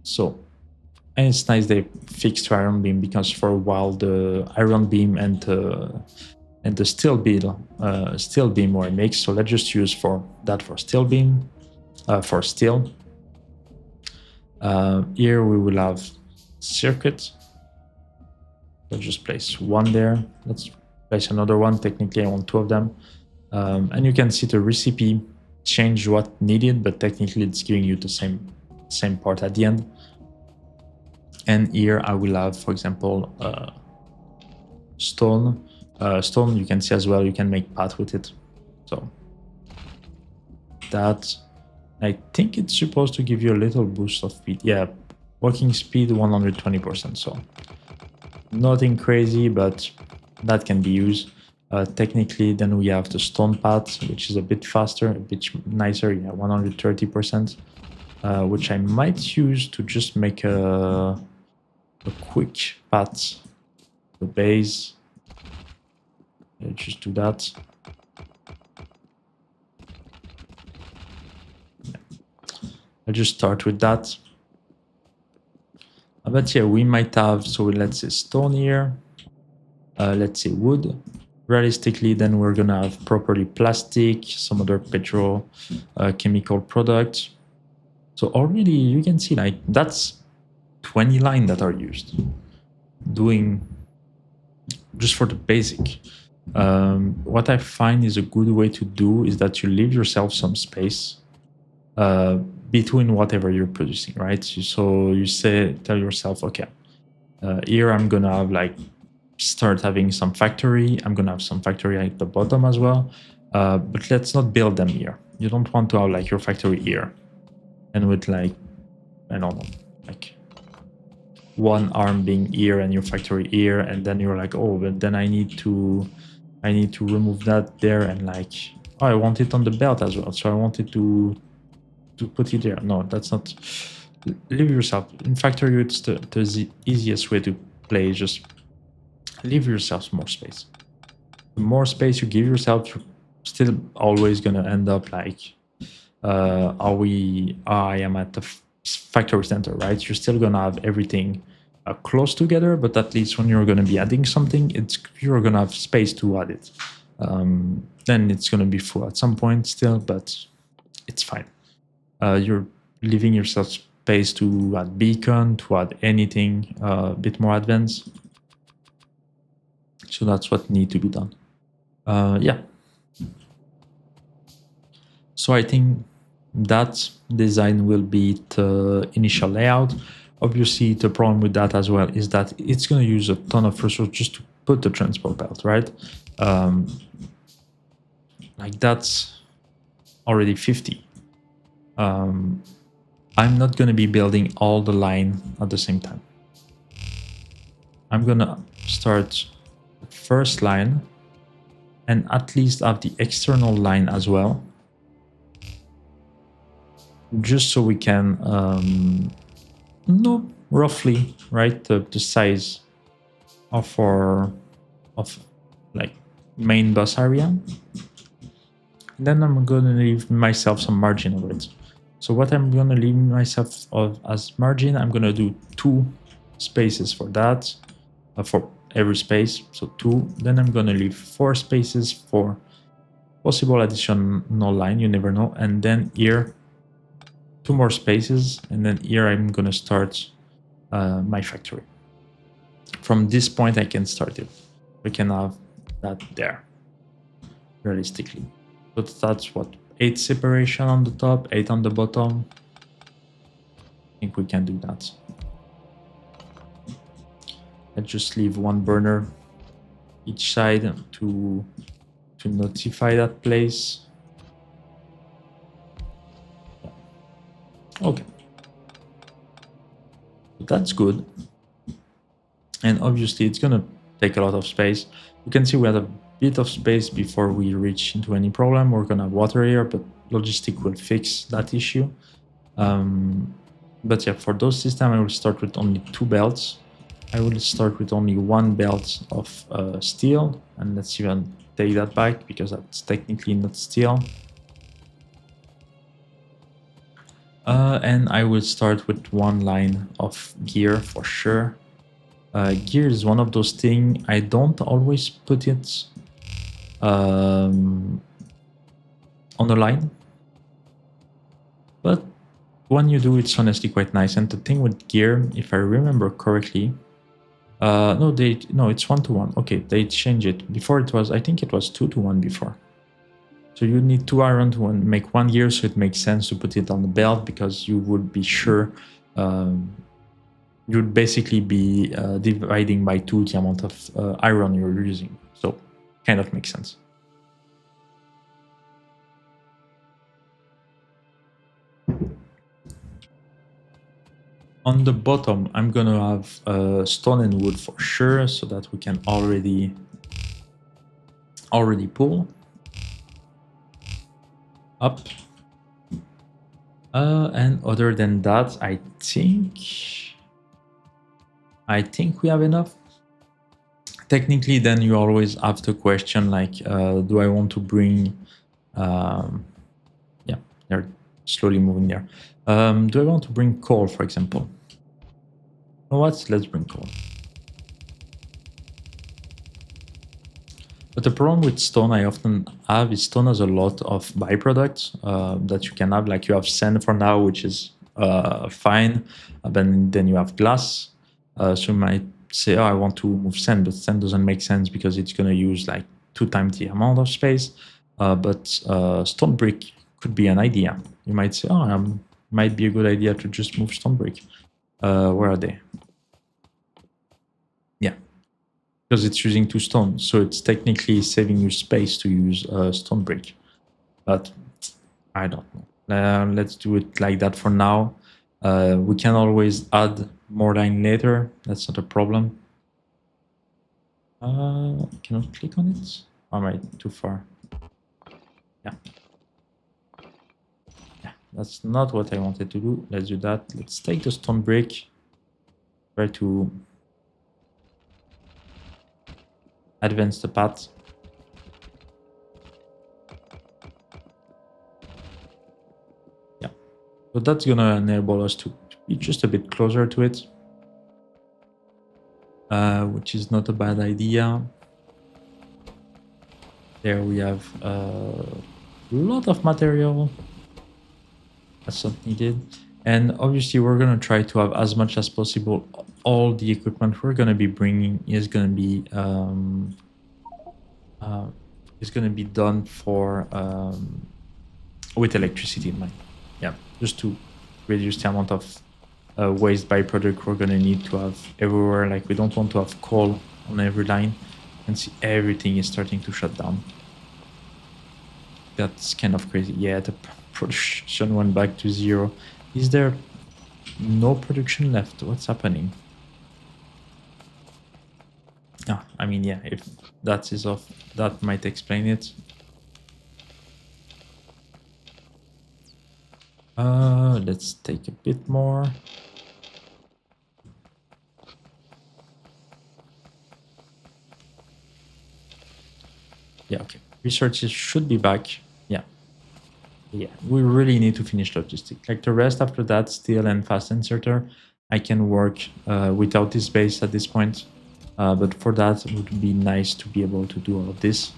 So And it's nice they fixed iron beam, because for a while the iron beam and the steel beam were mixed. So let's just use for steel beam, for steel. Here we will have circuit. Let's just place one there. Let's place another one. Technically I want two of them. And you can see the recipe change what needed, but technically it's giving you the same part at the end. And here I will have, for example, stone. Stone, you can see as well, you can make path with it. So that, I think it's supposed to give you a little boost of speed. Yeah, walking speed 120%. So nothing crazy, but that can be used. Technically, then we have the stone path, which is a bit faster, a bit nicer. Yeah, 130%, which I might use to just make a quick path. The base. Let's just do that. I'll just start with that. But yeah, we might have, so let's say stone here. Let's say wood. Realistically, then we're gonna have properly plastic, some other chemical products. So already you can see like that's 20 lines that are used. Doing just for the basic. What I find is a good way to do is that you leave yourself some space between whatever you're producing, right? So you tell yourself, okay, here I'm gonna have like start having some factory. I'm gonna have some factory at the bottom as well, but let's not build them here. You don't want to have like your factory here and with like, I don't know, like one arm being here and your factory here, and then you're like, oh, but then I need to remove that there, and like, oh, I want it on the belt as well, so I wanted to put it there. No, that's not. Leave yourself in factory. It's the easiest way to play. Just leave yourself more space. The more space you give yourself, you're still always gonna end up like, I am at the factory center, right? You're still gonna have everything close together, but at least when you're gonna be adding something, you're gonna have space to add it. Then it's gonna be full at some point still, but it's fine. You're leaving yourself space to add beacon, to add anything a bit more advanced. So that's what needs to be done. Yeah. So I think that design will be the initial layout. Obviously, the problem with that as well is that it's going to use a ton of resources just to put the transport belt, right? Like that's already 50. I'm not going to be building all the line at the same time. I'm going to start the first line and at least have the external line as well, just so we can know roughly, right, the size of our like main bus area. Then I'm gonna leave myself some margin of it. So what I'm gonna leave myself of as margin, I'm gonna do 2 spaces for that, for every space, so 2. Then I'm gonna leave 4 spaces for possible additional line, you never know. And then here 2 more spaces, and then here I'm gonna start my factory. From this point I can start it. We can have that there, realistically. But that's what, 8 separation on the top, 8 on the bottom. I think we can do that. Let's just leave 1 burner each side to notify that place. Okay, that's good. And obviously it's gonna take a lot of space. You can see we had a bit of space before we reach into any problem. We're gonna have water here, but logistic will fix that issue. But yeah, for those systems I will start with only 2 belts. I will start with only 1 belt of steel, and let's even take that back because that's technically not steel. And I will start with one line of gear for sure. Gear is one of those things I don't always put it on the line, but when you do, it's honestly quite nice. And the thing with gear, if I remember correctly, no, it's 1-to-1. Okay, they changed it. Before it was, I think it was 2-to-1 before. So you need 2 iron to make 1 gear, so it makes sense to put it on the belt because you would be sure you'd basically be dividing by 2 the amount of iron you're using. So kind of makes sense. On the bottom, I'm gonna have stone and wood for sure, so that we can already pull up. And other than that, I think we have enough. Technically, then you always have the question like, do I want to bring? Yeah, they're slowly moving there. Do I want to bring coal, for example? You know what? Let's bring coal. But the problem with stone I often have is stone has a lot of byproducts that you can have. Like you have sand for now, which is fine. Then you have glass. So you might say, oh, I want to move sand, but sand doesn't make sense because it's going to use like 2 times the amount of space. But stone brick could be an idea. You might say, oh, might be a good idea to just move stone brick. Where are they? Yeah, because it's using 2 stones, so it's technically saving you space to use stone brick. But I don't know. Let's do it like that for now. We can always add more line later. That's not a problem. Cannot click on it. All right, too far. Yeah. Yeah, that's not what I wanted to do. Let's do that. Let's take the stone brick. Try to advance the path. Yeah, so that's gonna enable us to be just a bit closer to it, which is not a bad idea. There we have a lot of material that's not needed, and obviously we're gonna try to have as much as possible. All the equipment we're gonna be bringing is gonna be done for with electricity in mind. Yeah, just to reduce the amount of waste byproduct we're gonna need to have everywhere. Like we don't want to have coal on every line. And see everything is starting to shut down. That's kind of crazy. Yeah, the production went back to 0. Is there no production left? What's happening? Ah, I mean, yeah, if that is off, that might explain it. Let's take a bit more. Yeah, okay. Researches should be back. Yeah. Yeah, we really need to finish logistics. Like the rest after that, steel and fast inserter, I can work without this base at this point. But for that, it would be nice to be able to do all of this.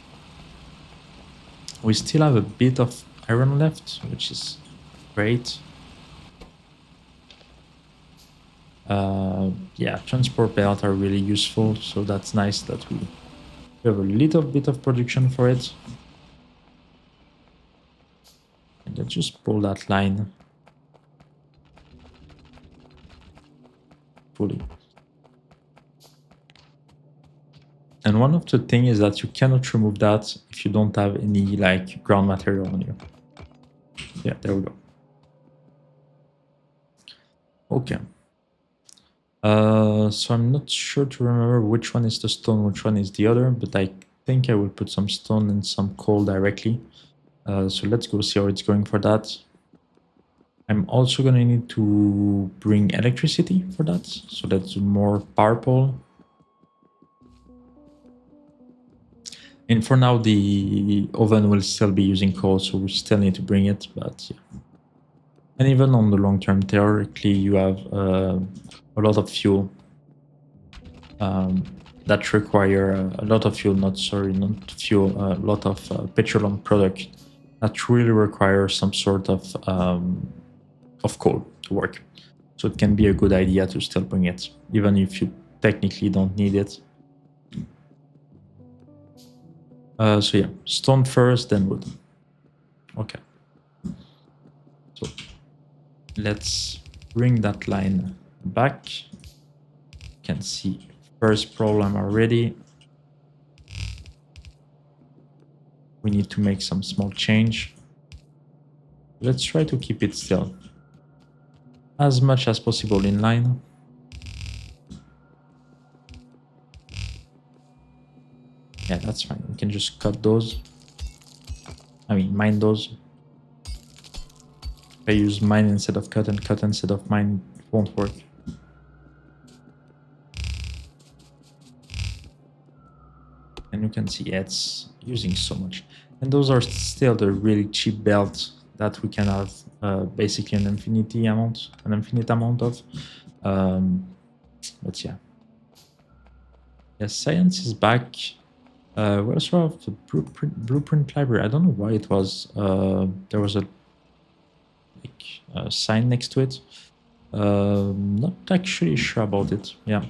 We still have a bit of iron left, which is great. Yeah, transport belt are really useful, so that's nice that we have a little bit of production for it. And let's just pull that line fully. And one of the things is that you cannot remove that if you don't have any like ground material on you. Yeah, there we go. Okay. So I'm not sure to remember which one is the stone, which one is the other, but I think I will put some stone and some coal directly. So let's go see how it's going for that. I'm also going to need to bring electricity for that, so that's more power pole. And for now, the oven will still be using coal, so we still need to bring it, but yeah. And even on the long term, theoretically, you have a lot of fuel that require a lot of fuel, not fuel, a lot of petroleum product that really require some sort of coal to work. So it can be a good idea to still bring it, even if you technically don't need it. So yeah, stone first, then wood. Okay. So let's bring that line back. You can see first problem already. We need to make some small change. Let's try to keep it still as much as possible in line. Yeah, that's fine. We can just cut those. I mean, mine those. If I use mine instead of cut and cut instead of mine, it won't work. And you can see, yeah, it's using so much. And those are still the really cheap belts that we can have basically an infinite amount of. But yeah. Yes, science is back. We also have the blueprint library. I don't know why it was. There was a sign next to it. Not actually sure about it. Yeah,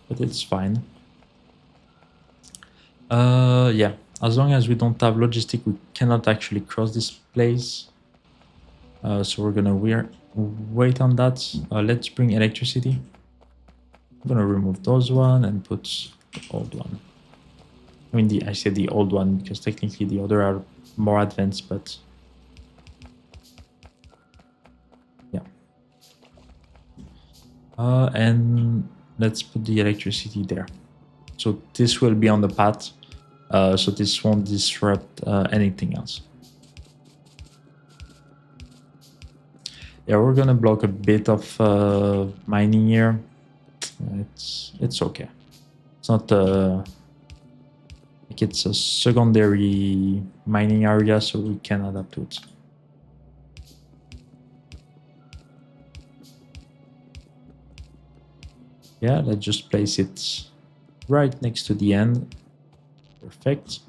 but it's fine. Yeah, as long as we don't have logistic, we cannot actually cross this place. So we're gonna wait on that. Let's bring electricity. I'm gonna remove those one and put the old one. I mean, I said the old one because technically the other are more advanced, but yeah. And let's put the electricity there. So this will be on the path. So this won't disrupt anything else. Yeah, we're gonna block a bit of mining here. It's okay. It's not like it's a secondary mining area, so we can adapt to it. Yeah, let's just place it right next to the end. Perfect.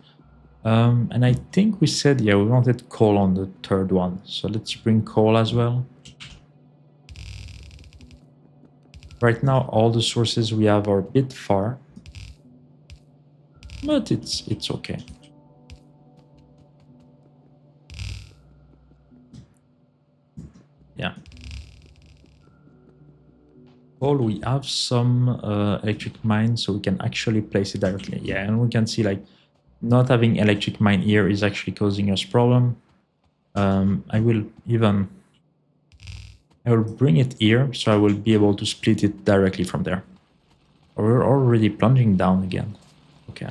And I think we said, yeah, we wanted coal on the third one. So let's bring coal as well. Right now, all the sources we have are a bit far, but it's okay. Yeah. Coal, we have some electric mine, so we can actually place it directly. Yeah, and we can see like not having electric mine here is actually causing us problem. I will bring it here, so I will be able to split it directly from there. We're already plunging down again. Okay.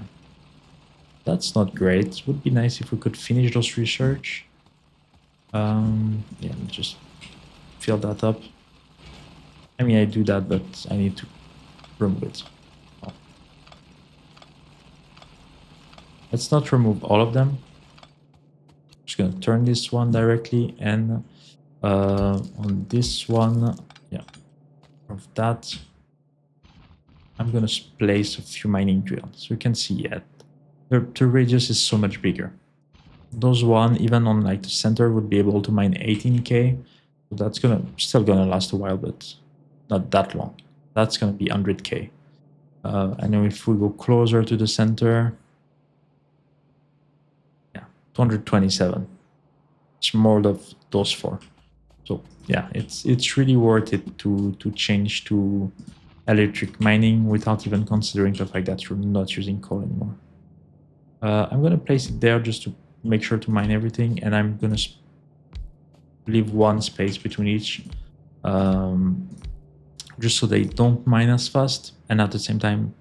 That's not great. It would be nice if we could finish those research. Yeah, just fill that up. I mean, I do that, but I need to remove it. Oh. Let's not remove all of them. Just gonna turn this one directly, and on this one, yeah, of that, I'm gonna place a few mining drills. So you can see, yeah, the radius is so much bigger. Those one, even on like the center, would be able to mine 18k. So that's still gonna last a while, but not that long. That's gonna be 100k. And then if we go closer to the center, yeah, 227. It's more of those four. So yeah, it's really worth it to change to electric mining without even considering the fact that you're not using coal anymore. I'm gonna place it there just to make sure to mine everything, and I'm gonna leave one space between each, just so they don't mine as fast. And at the same time,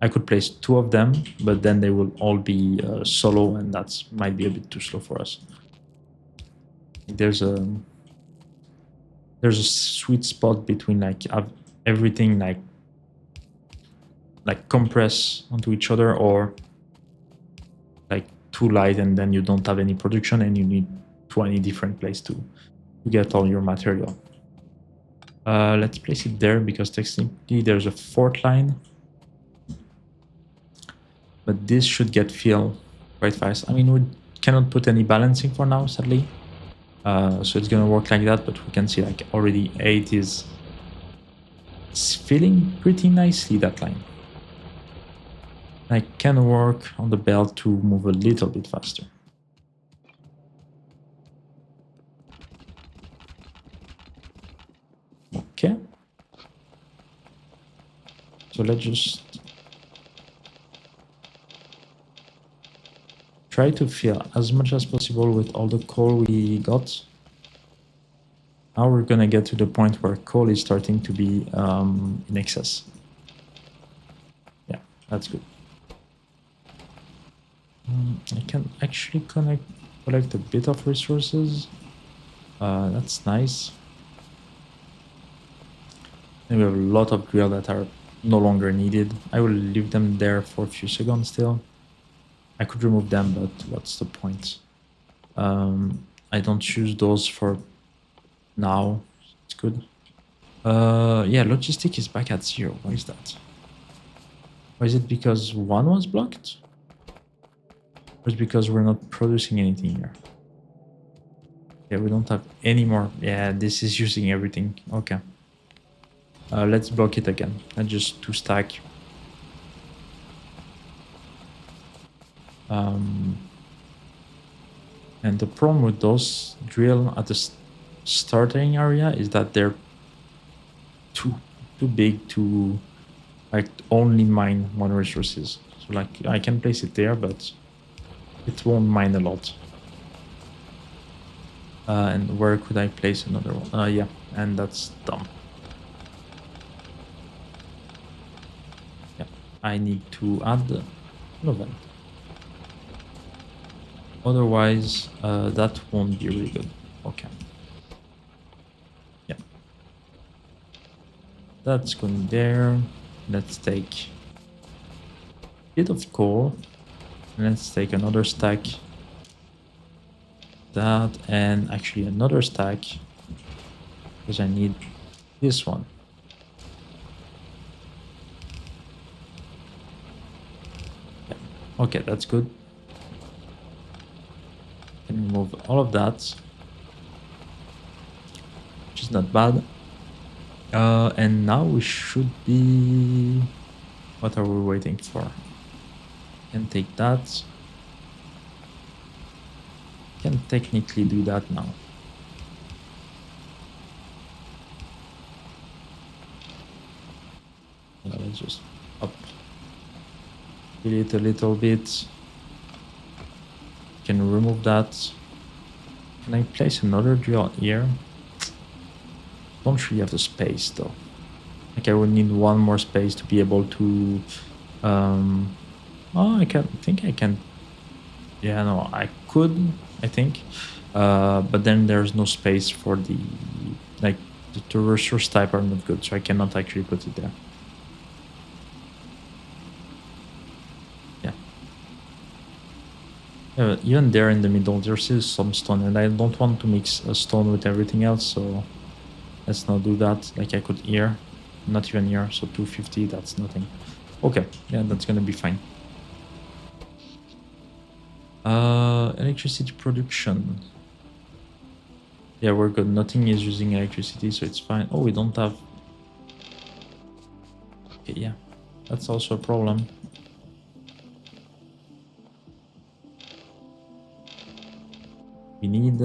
I could place two of them, but then they will all be solo, and that might be a bit too slow for us. There's a sweet spot between like everything like compress onto each other, or like too light and then you don't have any production and you need 20 different places to get all your material. Let's place it there because technically there's a fourth line. But this should get filled quite fast. I mean, we cannot put any balancing for now, sadly. So it's gonna work like that, but we can see like already 8 is filling pretty nicely, that line. I can work on the belt to move a little bit faster. Okay. So let's just try to fill as much as possible with all the coal we got. Now we're gonna get to the point where coal is starting to be in excess. Yeah, that's good. I can actually collect a bit of resources. That's nice. And we have a lot of drill that are no longer needed. I will leave them there for a few seconds still. I could remove them, but what's the point? I don't use those for now. It's good. Yeah, logistic is back at 0. Why is that? Or is it because 1 was blocked? Or is it because we're not producing anything here? Yeah, we don't have any more. Yeah, this is using everything. Okay. Let's block it again. And just 2 stack. And the problem with those drill at the starting area is that they're too big to like only mine 1 resources. So like I can place it there, but it won't mine a lot. And where could I place another one? Yeah, and that's dumb. Yeah, I need to add an event. Otherwise, that won't be really good. Okay. Yeah. That's going there. Let's take a bit of coal. Let's take another stack. That, and actually another stack. Because I need this one. Yeah. Okay, that's good. Can remove all of that, which is not bad. And now we should be... What are we waiting for? Can take that. Can technically do that now. Let's just up. Fill it a little bit. Can remove that. Can I place another drill here? Don't really have the space though. Like I would need 1 more space to be able to oh, I think I can. Yeah, no, I could, I think. But then there's no space for the like the resource type are not good, so I cannot actually put it there. Even there in the middle, there's still some stone, and I don't want to mix a stone with everything else, so let's not do that. Like I could here, not even here, so 250, that's nothing. Okay, yeah, that's gonna be fine. Electricity production. Yeah, we're good. Nothing is using electricity, so it's fine. Oh, we don't have... Okay, yeah, that's also a problem. We need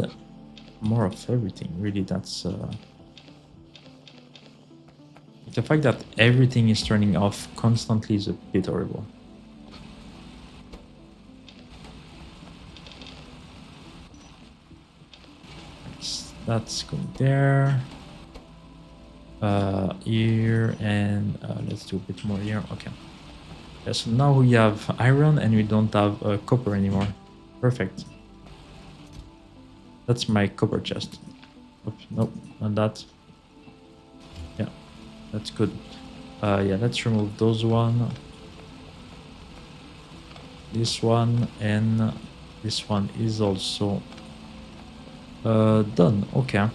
more of everything, really. That's the fact that everything is turning off constantly is a bit horrible. That's going there. Here, and let's do a bit more here. Okay. Yeah, so now we have iron and we don't have copper anymore. Perfect. That's my copper chest. Oops, nope, not that. Yeah, that's good. Yeah, let's remove those one. This one, and this one is also Done. Okay.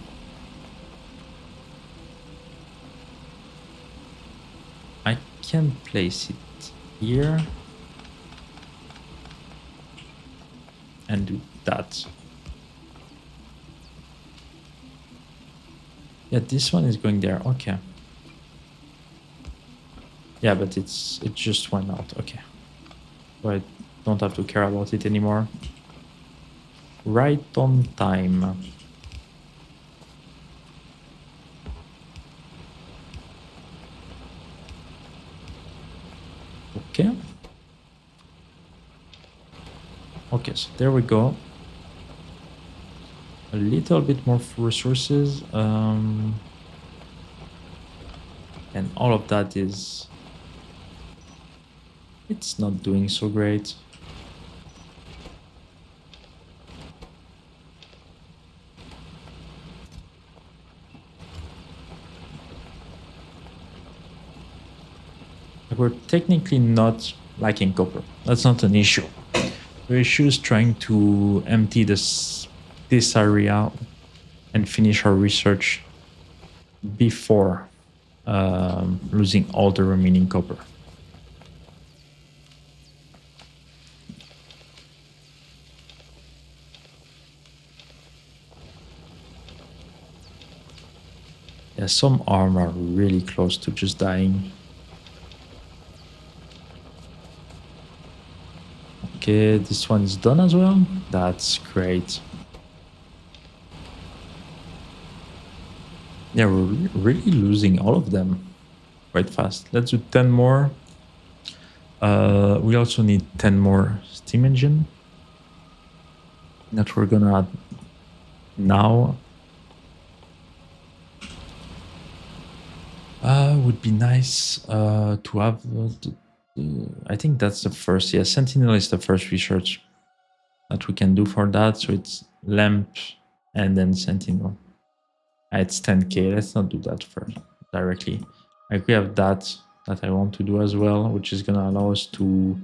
I can place it here and do that. Yeah, this one is going there. Okay. Yeah, but it just went out. Okay. So I don't have to care about it anymore. Right on time. Okay. Okay, so there we go. A little bit more resources. And all of that is... It's not doing so great. We're technically not lacking copper. That's not an issue. The issue is trying to empty this area and finish our research before losing all the remaining copper. Yeah, some arm are really close to just dying. Okay, this one is done as well. That's great. Yeah, we're really losing all of them quite fast. Let's do 10 more. We also need 10 more steam engine that we're gonna add now. Would be nice to have. I think that's the first. Yeah, Sentinel is the first research that we can do for that. So it's lamp and then Sentinel. It's 10k. Let's not do that first directly. Like we have that I want to do as well, which is gonna allow us to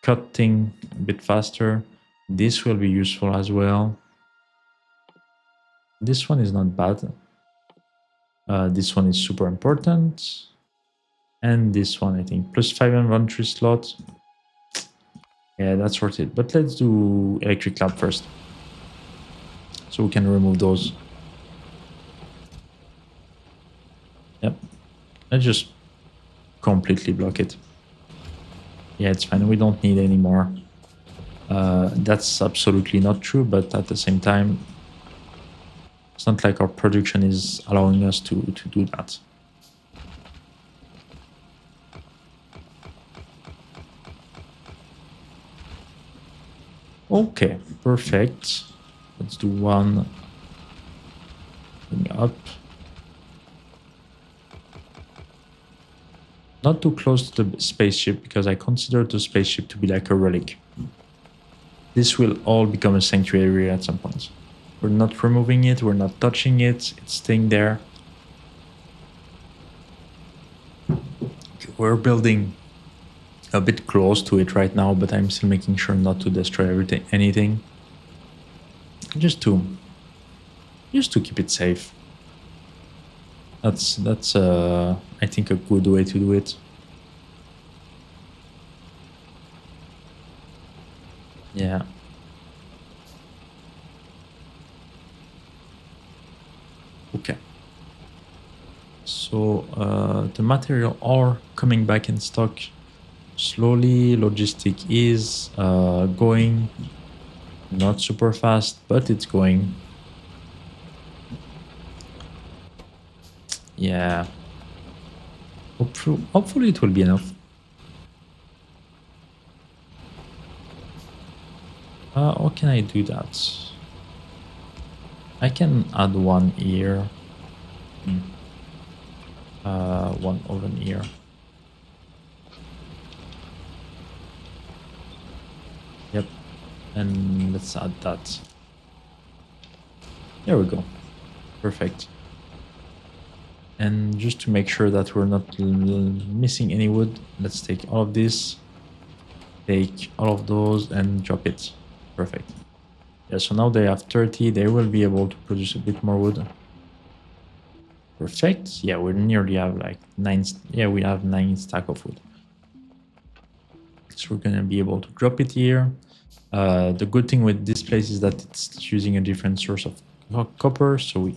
cut things a bit faster. This will be useful as well. This one is not bad. This one is super important. And this one, I think, plus 5 inventory slot. Yeah, that's worth it. But let's do electric lab first. So we can remove those. Yep. Let's just completely block it. Yeah, it's fine. We don't need any more. That's absolutely not true, but at the same time, it's not like our production is allowing us to do that. Okay, perfect. Let's do one thing up. Not too close to the spaceship because I consider the spaceship to be like a relic. This will all become a sanctuary at some point. We're not removing it, we're not touching it, it's staying there. We're building a bit close to it right now, but I'm still making sure not to destroy anything. Just to keep it safe. That's I think a good way to do it. Yeah. Okay. So the material are coming back in stock slowly. Logistic is going, not super fast, but it's going. Yeah. Hopefully it will be enough. How can I do that? I can add one here. One oven here. Yep. And let's add that. There we go. Perfect. And just to make sure that we're not missing any wood, let's take all of this, take all of those and drop it. Perfect. Yeah, so now they have 30. They will be able to produce a bit more wood. Perfect. Yeah, we nearly have like 9. Yeah, we have 9 stack of wood. So we're gonna be able to drop it here. The good thing with this place is that it's using a different source of copper, so we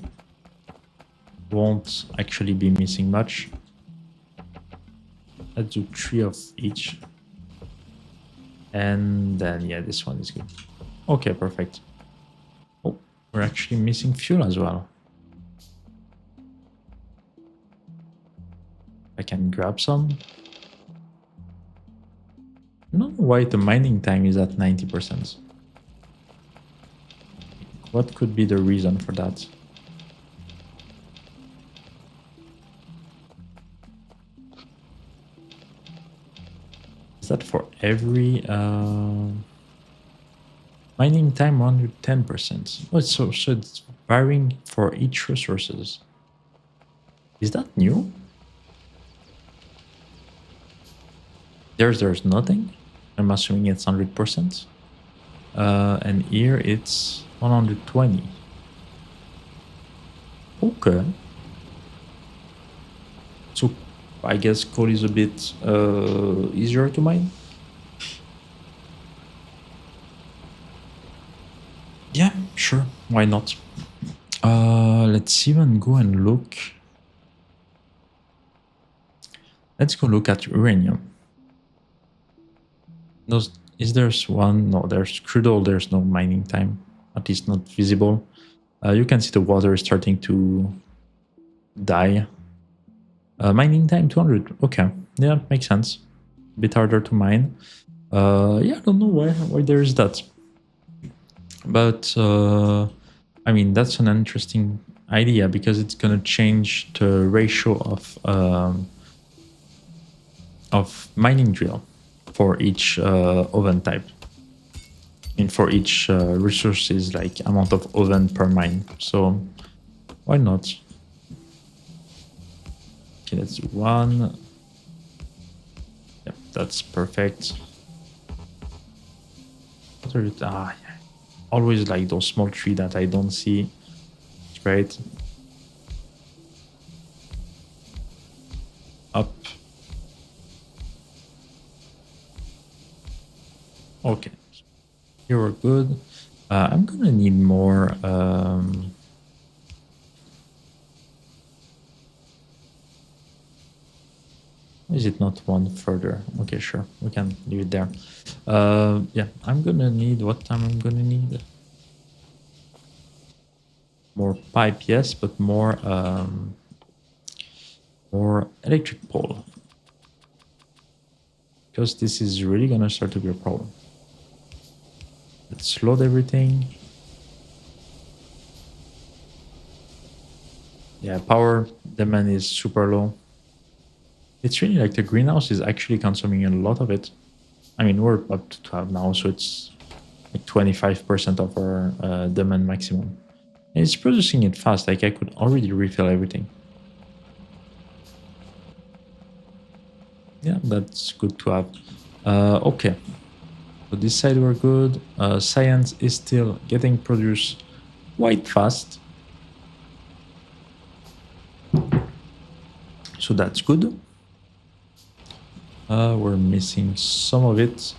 won't actually be missing much. Let's do 3 of each. And then, yeah, this one is good. Okay, perfect. Oh, we're actually missing fuel as well. I can grab some. I don't know why the mining time is at 90%. What could be the reason for that? Is that for every mining time 110%? Oh, so it's varying for each resources. Is that new? There's nothing. I'm assuming it's 100%. And here it's 120. Okay. So I guess coal is a bit easier to mine. Yeah, sure. Why not? Let's even go and look. Let's go look at uranium. Is there's one? No, there's crude oil. There's no mining time, at least not visible. You can see the water is starting to die. Mining time 200. Okay, yeah, makes sense. A bit harder to mine. Yeah, I don't know why there is that. But I mean, that's an interesting idea because it's gonna change the ratio of mining drill for each oven type. And for each resources, like amount of oven per mine. So why not? Okay, let's do 1. Yep, that's perfect. What are it? Yeah. Always like those small trees that I don't see. It's great. Up. Okay. Here we're good. I'm gonna need more. Is it not one further? Okay, sure. We can leave it there. Yeah, I'm gonna need. What time I'm gonna need? More pipe, yes, but more electric pole. Because this is really gonna start to be a problem. Let's load everything. Yeah, power demand is super low. It's really like the greenhouse is actually consuming a lot of it. I mean, we're up to 12 now, so it's like 25% of our demand maximum. And it's producing it fast, like I could already refill everything. Yeah, that's good to have. Okay, so this side we're good. Science is still getting produced quite fast. So that's good. We're missing some of it.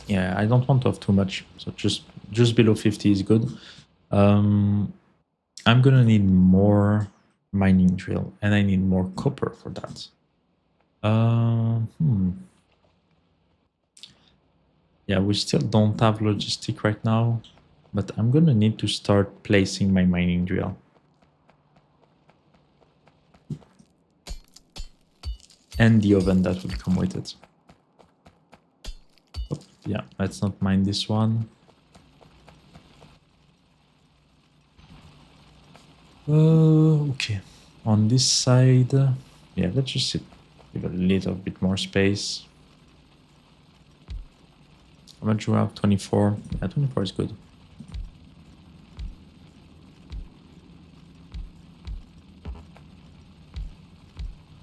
Yeah, I don't want to have too much. So just below 50 is good. I'm gonna need more mining drill and I need more copper for that. Yeah, we still don't have logistic right now, but I'm gonna need to start placing my mining drill. And the oven that will come with it. Oh, yeah, let's not mine this one. Okay, on this side, yeah, let's just give a little bit more space. How much do we have? 24. Yeah, 24 is good.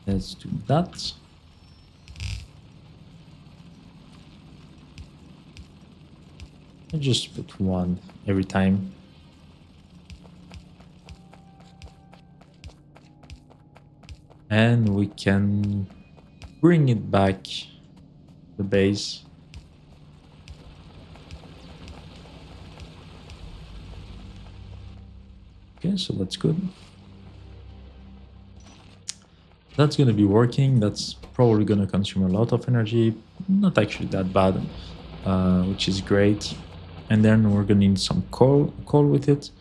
Let's do that. I just put one every time. And we can bring it back the base. Okay, so that's good. That's going to be working. That's probably going to consume a lot of energy. Not actually that bad, which is great. And then we're going to need some coal with it.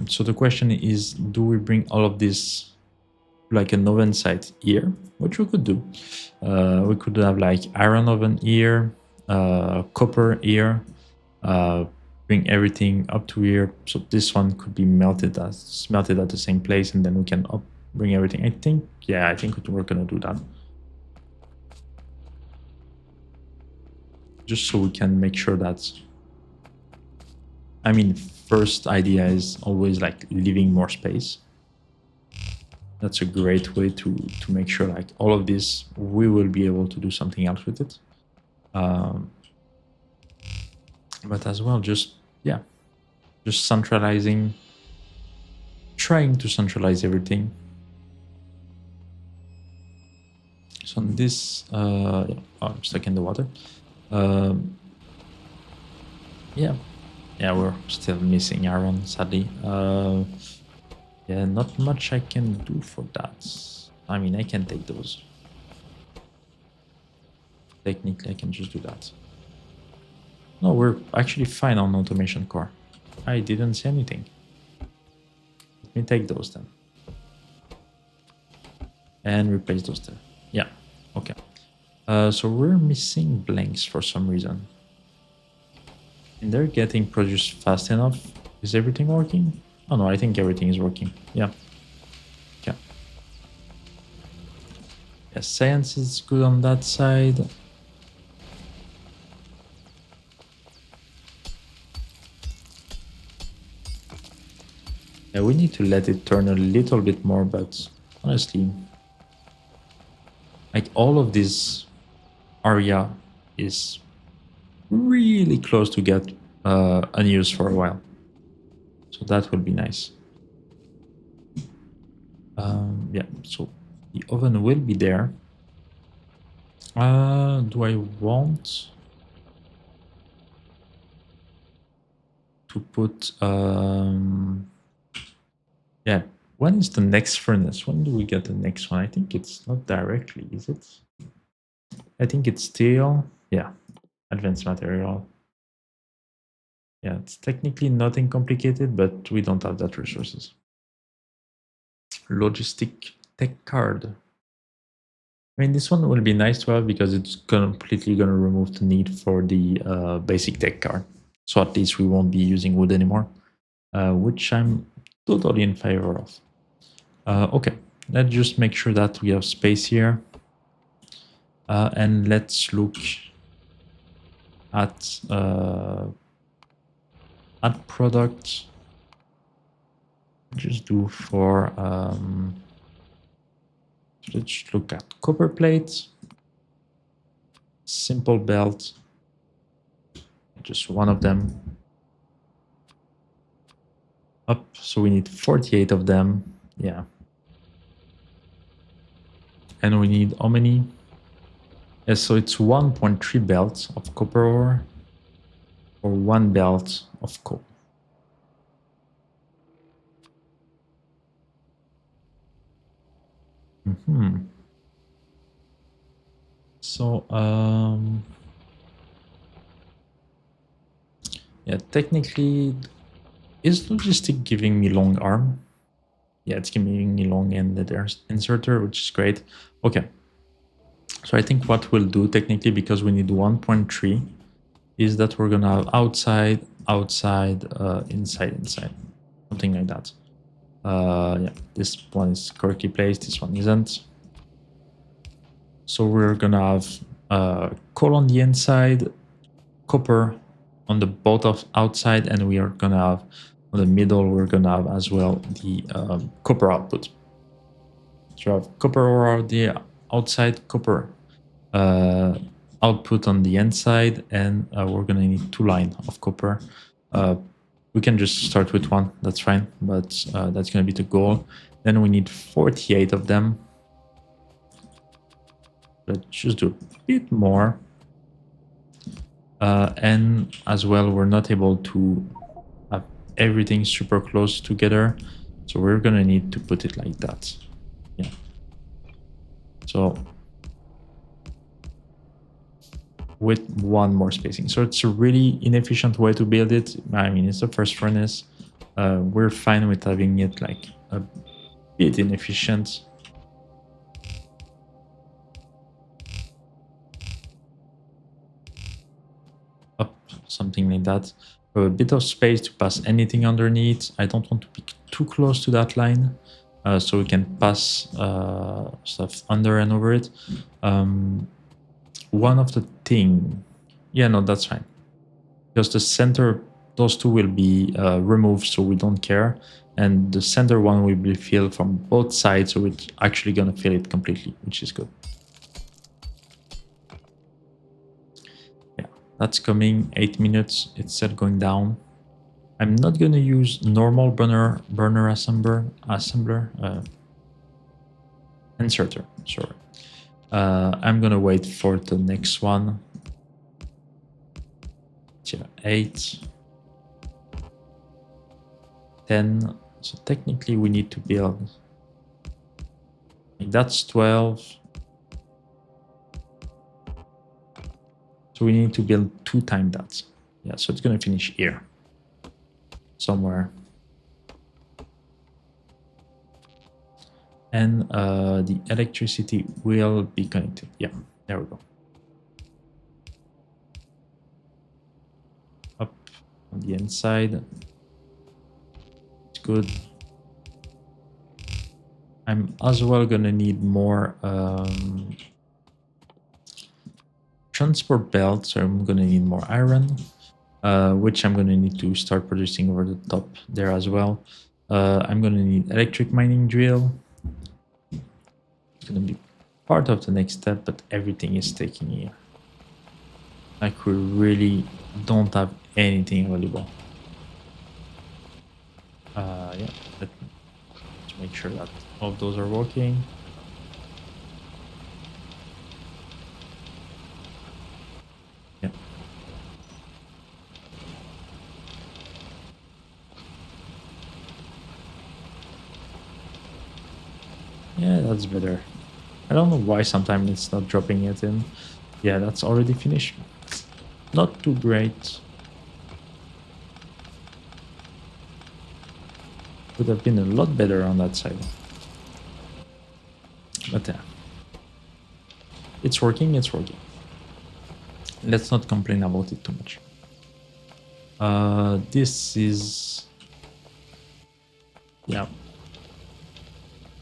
So the question is, do we bring all of this like an oven site here, which we could do. We could have like iron oven here, copper here, bring everything up to here. So this one could be melted at the same place, and then we can bring everything. I think we're gonna do that. Just so we can make sure that, I mean, first idea is always like leaving more space. That's a great way to make sure like all of this, we will be able to do something else with it. But as well, just centralizing, trying to centralize everything. So on this, I'm stuck in the water. Yeah, we're still missing iron, sadly. Yeah, not much I can do for that. I mean, I can take those. Technically, I can just do that. No, we're actually fine on automation core. I didn't see anything. Let me take those then. And replace those there. Yeah, okay. So we're missing blanks for some reason. And they're getting produced fast enough. Is everything working? Oh no, I think everything is working. Yeah. Okay. Yeah, science is good on that side. Yeah, we need to let it turn a little bit more, but honestly, like all of this area is really close to get unused for a while. So that will be nice. Yeah, so the oven will be there. Do I want to put... yeah, when is the next furnace? When do we get the next one? I think it's not directly, is it? I think it's still... yeah, advanced material. Yeah, it's technically nothing complicated, but we don't have that resources. Logistic tech card. I mean, this one will be nice to have because it's completely going to remove the need for the basic tech card. So at least we won't be using wood anymore, which I'm totally in favor of. Okay, let's just make sure that we have space here. And let's look at product. Just do for... let's look at copper plates, simple belt, just one of them. Up, so we need 48 of them. Yeah. And we need how many? Yes, so it's 1.3 belts of copper ore or 1 belt of coal. So, yeah, technically, is logistic giving me long arm? Yeah, it's giving me long ended inserter, which is great. Okay. So I think what we'll do technically, because we need 1.3, is that we're gonna have outside, inside, something like that. Yeah, this one is correctly placed, this one isn't. So we're gonna have coal on the inside, copper on the both of outside, and we are gonna have on the middle, we're gonna have as well the copper output. So you have copper ore on the outside, copper output on the inside, and we're gonna need 2 lines of copper. We can just start with 1, that's fine, but that's gonna be the goal. Then we need 48 of them. Let's just do a bit more. And as well, we're not able to have everything super close together, so we're gonna need to put it like that. Yeah. So with 1 more spacing. So it's a really inefficient way to build it. I mean, it's the first furnace. We're fine with having it like a bit inefficient. Up, something like that. A bit of space to pass anything underneath. I don't want to be too close to that line, so we can pass stuff under and over it. One of the thing, yeah, no, that's fine, because the center, those 2 will be removed, so we don't care, and the center one will be filled from both sides, so it's actually gonna fill it completely, which is good. Yeah, that's coming. 8 minutes. It's still going down. I'm not gonna use normal burner assembler, inserter. Sorry. I'm gonna wait for the next one. Yeah, 8, 10. So technically we need to build. Like that's 12. So we need to build 2 times that. Yeah, so it's gonna finish here. Somewhere. And the electricity will be connected. Yeah, there we go. Up on the inside. It's good. I'm as well gonna need more transport belt, so I'm gonna need more iron, which I'm gonna need to start producing over the top there as well. I'm gonna need electric mining drill. It's gonna be part of the next step, but everything is taking here. Like we really don't have anything available. Yeah, let's make sure that all of those are working. Yeah. Yeah, that's better. I don't know why sometimes it's not dropping it in. Yeah, that's already finished. Not too great. Would have been a lot better on that side. But yeah. It's working, it's working. Let's not complain about it too much. This is... Yeah.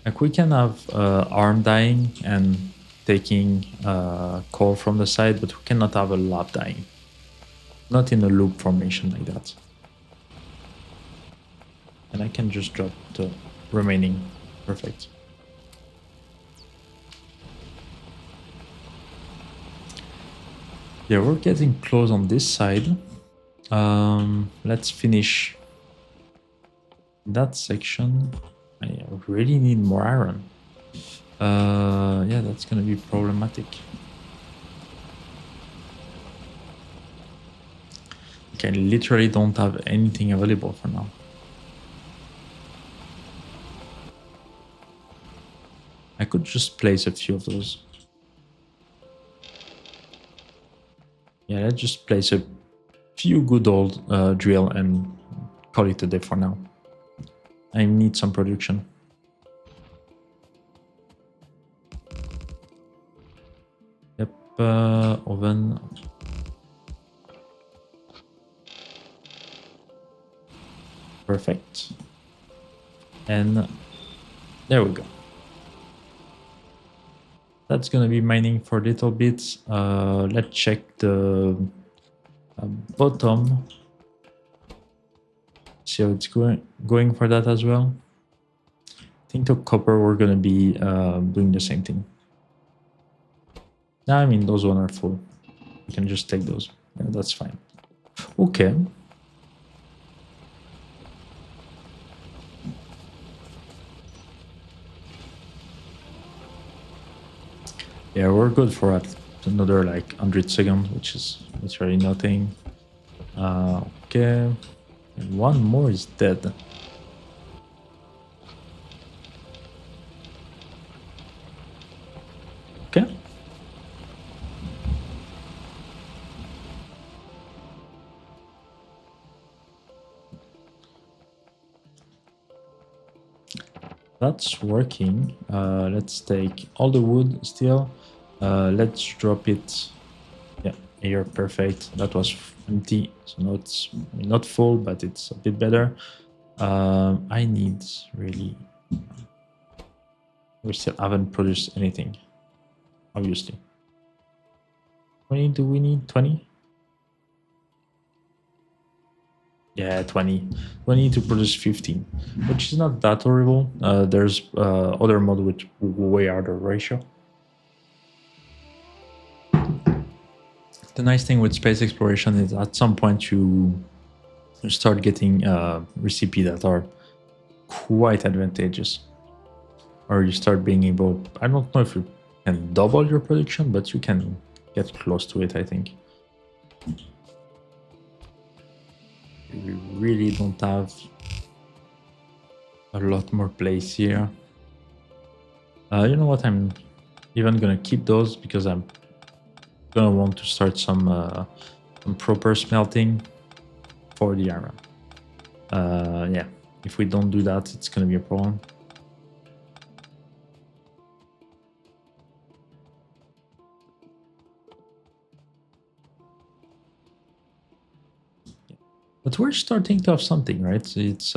Like we can have arm dying and taking core from the side, but we cannot have a lap dying. Not in a loop formation like that. And I can just drop the remaining. Perfect. Yeah, we're getting close on this side. Let's finish that section. I really need more iron. Yeah, that's gonna be problematic. Okay, I literally don't have anything available for now. I could just place a few of those. Yeah, let's just place a few good old drill and call it a day for now. I need some production. Yep, oven. Perfect. And there we go. That's gonna be mining for a little bit. Let's check the bottom. See how it's going for that as well. I think the copper we're gonna be doing the same thing. I mean, those ones are full. We can just take those. Yeah, that's fine. Okay. Yeah, we're good for another like 100 seconds, which is literally nothing. Okay. And one more is dead. Okay. That's working. Let's take all the wood still. Let's drop it. Yeah, here, perfect. That was empty, so now it's not full, but it's a bit better. I need really. We still haven't produced anything, obviously. 20, do we need 20? Yeah, 20. 20 to produce 15, which is not that horrible. There's other mod with way harder ratio. The nice thing with space exploration is at some point you start getting recipe that are quite advantageous. Or you start being able, I don't know if you can double your production, but you can get close to it, I think. We really don't have a lot more place here. You know what, I'm even gonna keep those because I'm gonna want to start some proper smelting for the iron. Yeah, if we don't do that, it's gonna be a problem. But we're starting to have something, right? It's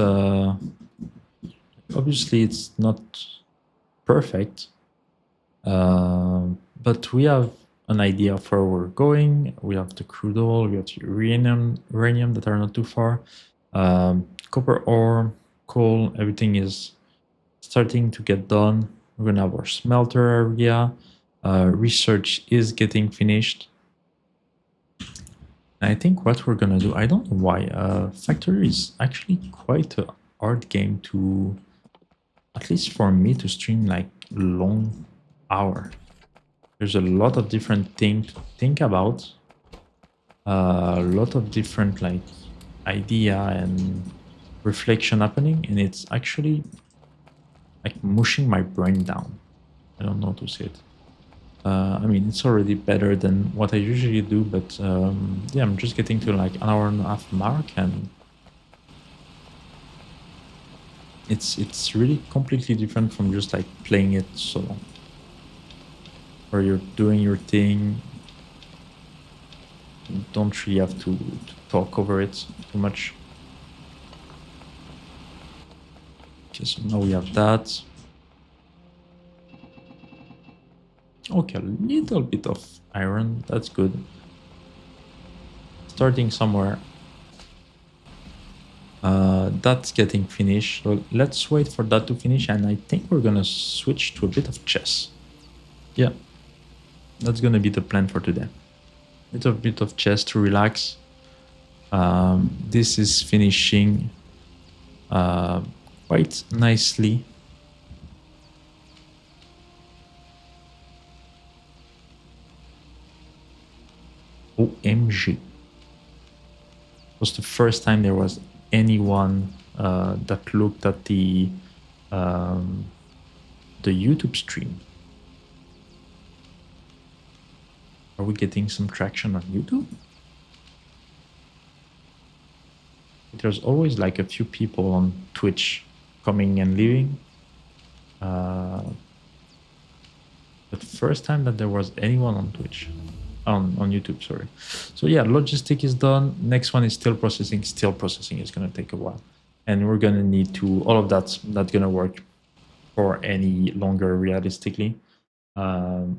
obviously it's not perfect, but we have an idea of where we're going. We have the crude oil, we have the uranium that are not too far. Copper ore, coal, everything is starting to get done. We're gonna have our smelter area. Research is getting finished. I think what we're gonna do, I don't know why, Factorio is actually quite a hard game to, at least for me, to stream like long hour. There's a lot of different things to think about, a lot of different like idea and reflection happening, and it's actually like mushing my brain down. I don't know how to say it. I mean, it's already better than what I usually do, but yeah, I'm just getting to like an hour and a half mark, and it's really completely different from just like playing it solo, where you're doing your thing. You don't really have to talk over it too much. Okay, so now we have that. Okay, a little bit of iron, that's good. Starting somewhere. That's getting finished, so let's wait for that to finish, and I think we're gonna switch to a bit of chess. Yeah, that's gonna be the plan for today. A bit of chess to relax. This is finishing quite nicely. OMG. It was the first time there was anyone that looked at the YouTube stream. Are we getting some traction on YouTube? There's always like a few people on Twitch coming and leaving. But first time that there was anyone on Twitch. On YouTube, sorry. So yeah, logistic is done. Next one is still processing. Still processing is going to take a while. And we're going to need to, all of that's not going to work for any longer realistically. And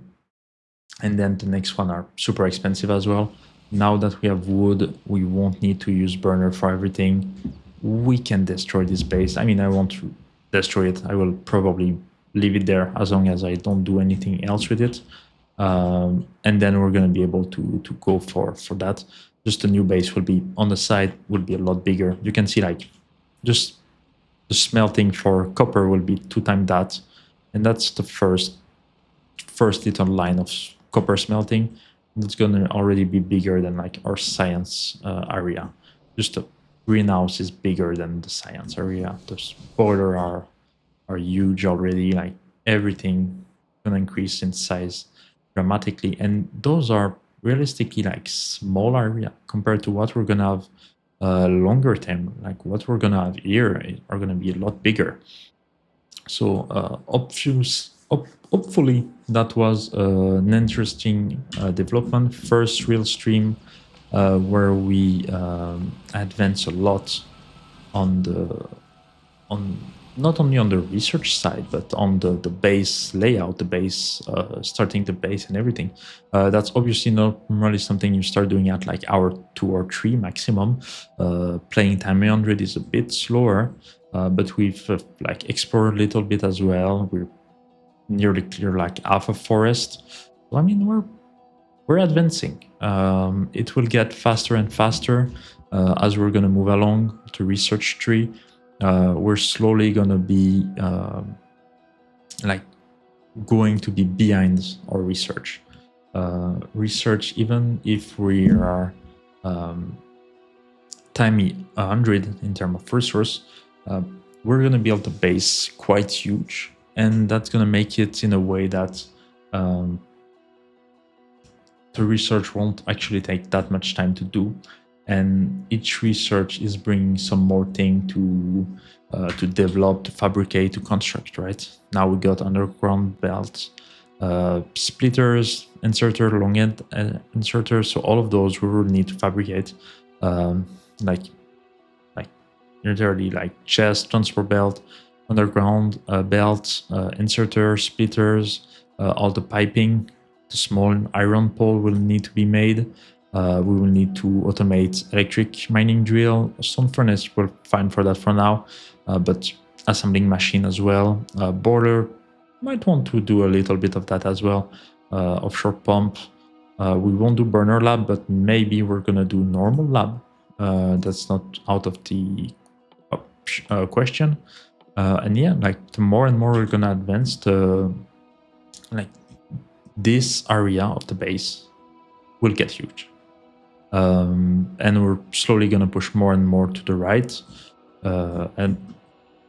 then the next one are super expensive as well. Now that we have wood, we won't need to use burner for everything. We can destroy this base. I mean, I won't destroy it. I will probably leave it there as long as I don't do anything else with it. And then we're going to be able to go for that. Just the new base will be on the side, will be a lot bigger. You can see like just the smelting for copper will be 2 times that, and that's the first little line of copper smelting. It's going to already be bigger than like our science area. Just the greenhouse is bigger than the science area. The boiler are huge already. Like everything going to increase in size dramatically, and those are realistically like small area compared to what we're going to have longer term. Like what we're going to have here are going to be a lot bigger. So hopefully that was an interesting development. First real stream where we advance a lot on not only on the research side, but on the base layout, the base, starting the base and everything. That's obviously not really something you start doing at like hour 2 or 3 maximum. Playing time 100 is a bit slower, but we've like explored a little bit as well. We're nearly clear like half a forest. So, I mean, we're advancing. It will get faster and faster as we're going to move along the research tree. We're slowly going to be like going to be behind our research. Research, even if we are timey 100 in terms of resource, we're going to build a base quite huge, and that's going to make it in a way that the research won't actually take that much time to do, and each research is bringing some more thing to develop, to fabricate, to construct. Right now we got underground belts, splitters, inserter, long end inserters. So all of those we will need to fabricate, like literally like chest, transport belt, underground belt, inserter, splitters, all the piping. The small iron pole will need to be made. We will need to automate electric mining drill. Stone furnace we're fine for that for now, but assembling machine as well. Boiler might want to do a little bit of that as well. Offshore pump. We won't do burner lab, but maybe we're gonna do normal lab. That's not out of the question. And yeah, like the more and more we're gonna advance, the like this area of the base will get huge. And we're slowly going to push more and more to the right. And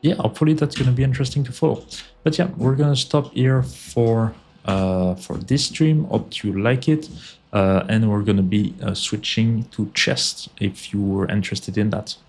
yeah, hopefully that's going to be interesting to follow. But yeah, we're going to stop here for this stream. Hope you like it. And we're going to be switching to chest if you were interested in that.